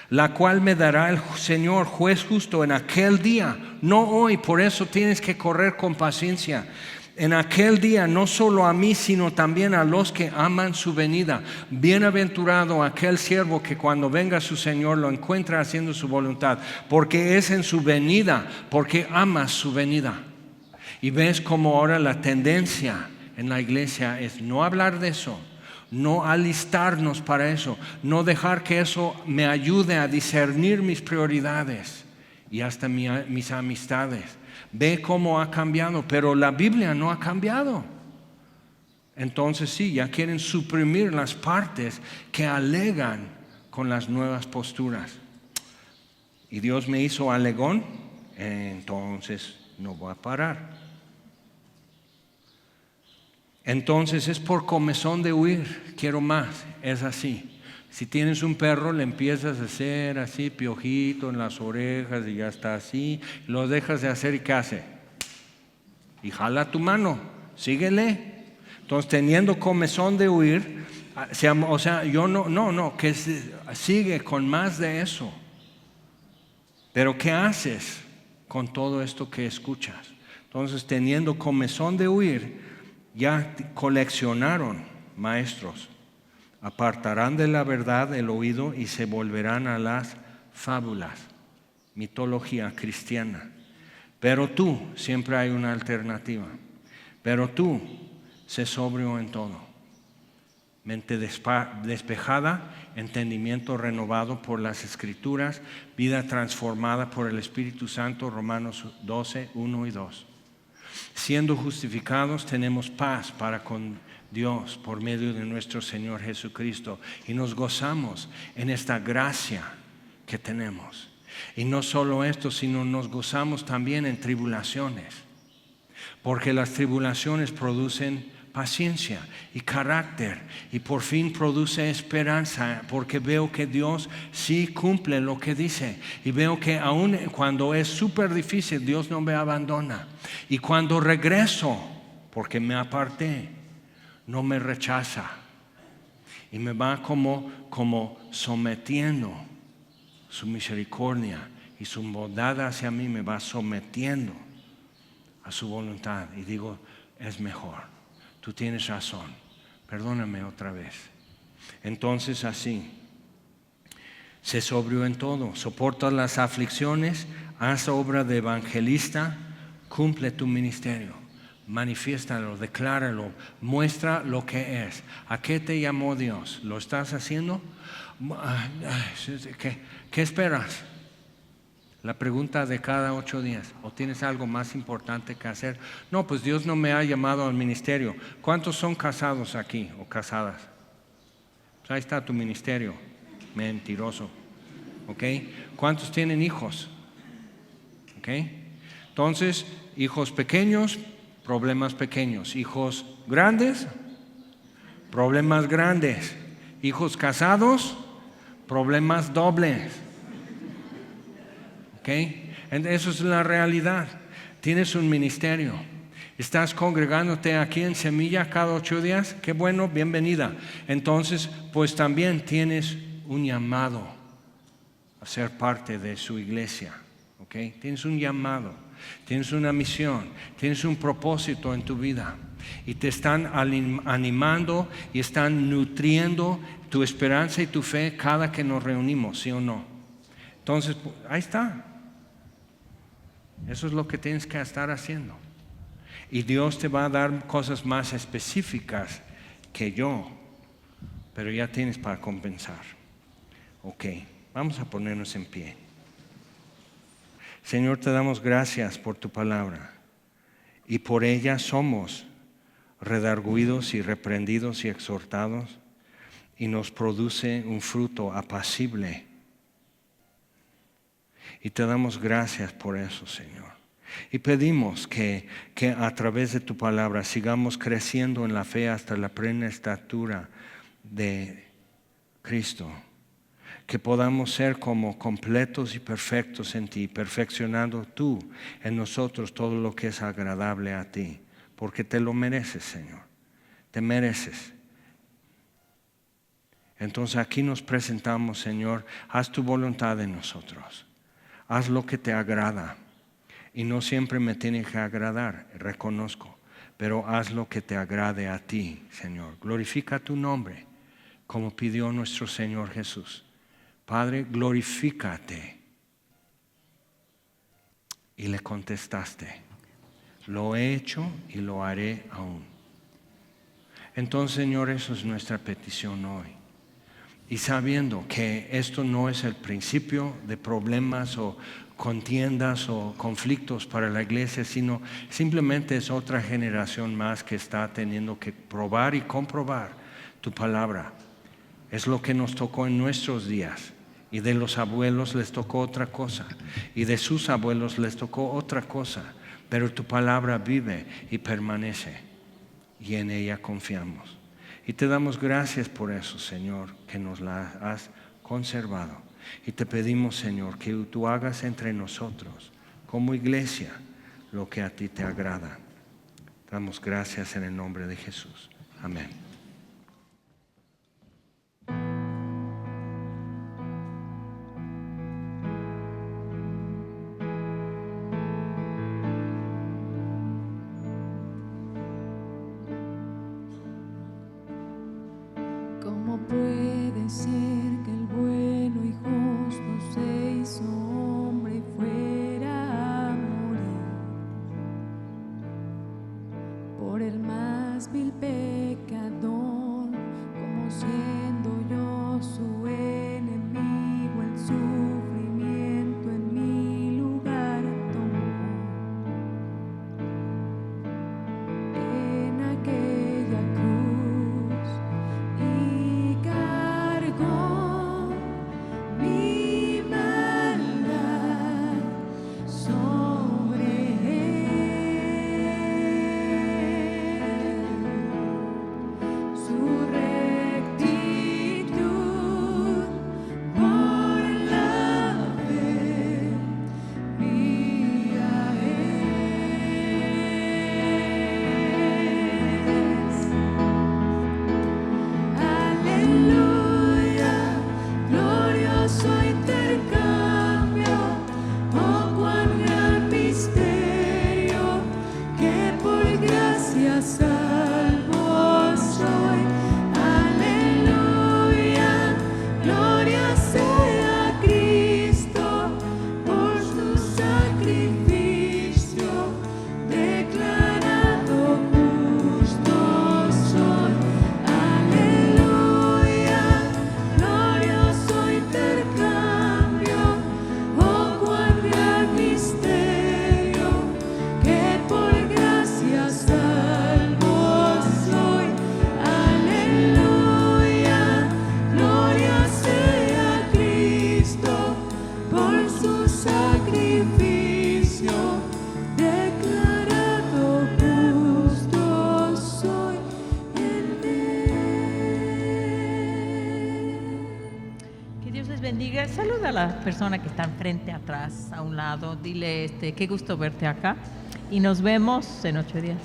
la cual me dará el Señor, juez justo, en aquel día, no hoy. Por eso tienes que correr con paciencia. En aquel día, no solo a mí, sino también a los que aman su venida. Bienaventurado aquel siervo que cuando venga su Señor lo encuentra haciendo su voluntad, porque es en su venida, porque amas su venida. Y ves como ahora la tendencia en la iglesia es no hablar de eso, no alistarnos para eso, no dejar que eso me ayude a discernir mis prioridades y hasta mis amistades. Ve cómo ha cambiado, pero la Biblia no ha cambiado. Entonces sí, ya quieren suprimir las partes que alegan con las nuevas posturas. Y Dios me hizo alegón, entonces no voy a parar. Entonces es por comezón de huir, quiero más, es así. Si tienes un perro, le empiezas a hacer así, piojito en las orejas y ya está así, lo dejas de hacer y ¿qué hace? Y jala tu mano, síguele. Entonces teniendo comezón de huir, o sea, yo no, que sigue con más de eso. Pero ¿qué haces con todo esto que escuchas? Entonces teniendo comezón de huir, ya coleccionaron maestros, apartarán de la verdad el oído y se volverán a las fábulas, mitología cristiana. Pero tú, siempre hay una alternativa, pero tú, sé sobrio en todo, mente despejada, entendimiento renovado por las Escrituras, vida transformada por el Espíritu Santo, Romanos 12, 1 y 2. Siendo justificados tenemos paz para con Dios por medio de nuestro Señor Jesucristo y nos gozamos en esta gracia que tenemos. Y no solo esto, sino nos gozamos también en tribulaciones, porque las tribulaciones producen paciencia y carácter y por fin produce esperanza, porque veo que Dios sí cumple lo que dice y veo que aun cuando es súper difícil Dios no me abandona y cuando regreso porque me aparté no me rechaza y me va como sometiendo su misericordia y su bondad hacia mí, me va sometiendo a su voluntad y digo, es mejor. Tú tienes razón, perdóname otra vez. Entonces así, sé sobrio en todo, soporta las aflicciones, haz obra de evangelista, cumple tu ministerio, manifiéstalo, decláralo, muestra lo que es. ¿A qué te llamó Dios? ¿Lo estás haciendo? ¿Qué esperas? La pregunta de cada 8 días, ¿o tienes algo más importante que hacer? No, pues Dios no me ha llamado al ministerio. ¿Cuántos son casados aquí o casadas? Pues ahí está tu ministerio, mentiroso. ¿Ok? ¿Cuántos tienen hijos? ¿Ok? Entonces, hijos pequeños, problemas pequeños. Hijos grandes, problemas grandes. Hijos casados, problemas dobles. ¿Okay? Eso es la realidad. Tienes un ministerio. Estás congregándote aquí en Semilla cada 8 días. Qué bueno, bienvenida. Entonces, pues también tienes un llamado a ser parte de su iglesia. ¿Okay? Tienes un llamado, tienes una misión, tienes un propósito en tu vida. Y te están animando y están nutriendo tu esperanza y tu fe cada que nos reunimos, ¿sí o no? Entonces, ahí está. Eso es lo que tienes que estar haciendo. Y Dios te va a dar cosas más específicas que yo, pero ya tienes para compensar. Ok, vamos a ponernos en pie. Señor, te damos gracias por tu palabra y por ella somos redarguidos y reprendidos y exhortados y nos produce un fruto apacible. Y te damos gracias por eso, Señor. Y pedimos que a través de tu palabra sigamos creciendo en la fe hasta la plena estatura de Cristo. Que podamos ser como completos y perfectos en ti, perfeccionando tú en nosotros todo lo que es agradable a ti, porque te lo mereces, Señor. Te mereces. Entonces aquí nos presentamos, Señor, haz tu voluntad en nosotros. Haz lo que te agrada. Y no siempre me tiene que agradar, reconozco. Pero haz lo que te agrade a ti, Señor. Glorifica tu nombre, como pidió nuestro Señor Jesús. Padre, glorifícate. Y le contestaste, lo he hecho y lo haré aún. Entonces, Señor, eso es nuestra petición hoy. Y sabiendo que esto no es el principio de problemas o contiendas o conflictos para la iglesia, sino simplemente es otra generación más que está teniendo que probar y comprobar tu palabra. Es lo que nos tocó en nuestros días. Y de los abuelos les tocó otra cosa. Y de sus abuelos les tocó otra cosa. Pero tu palabra vive y permanece. Y en ella confiamos. Y te damos gracias por eso, Señor, que nos la has conservado. Y te pedimos, Señor, que tú hagas entre nosotros, como iglesia, lo que a ti te agrada. Damos gracias en el nombre de Jesús. Amén.
¿Cómo puede ser que el bueno y justo se hizo hombre y fuera a morir por el más vil pecador, como siendo yo su enemigo, el sufrimiento en mi lugar tomó en aquella cruz y cargó mi maldad sobre él. Su rectitud por la fe mía es. Aleluya, glorioso intercambio, oh cuán gran misterio, que por gracia salvo soy. Aleluya, gloria sea a Cristo, por su sacrificio, declarado justo soy. Aleluya, glorioso intercambio, oh cuán gran misterio, que por gracia salvo soy. Aleluya, gloria sea a Cristo, por su sacrificio, declarado justo soy en él.
Que Dios les bendiga. Saluda a la persona que está enfrente, atrás, a un lado. Dile, qué gusto verte acá. Y nos vemos en 8 días.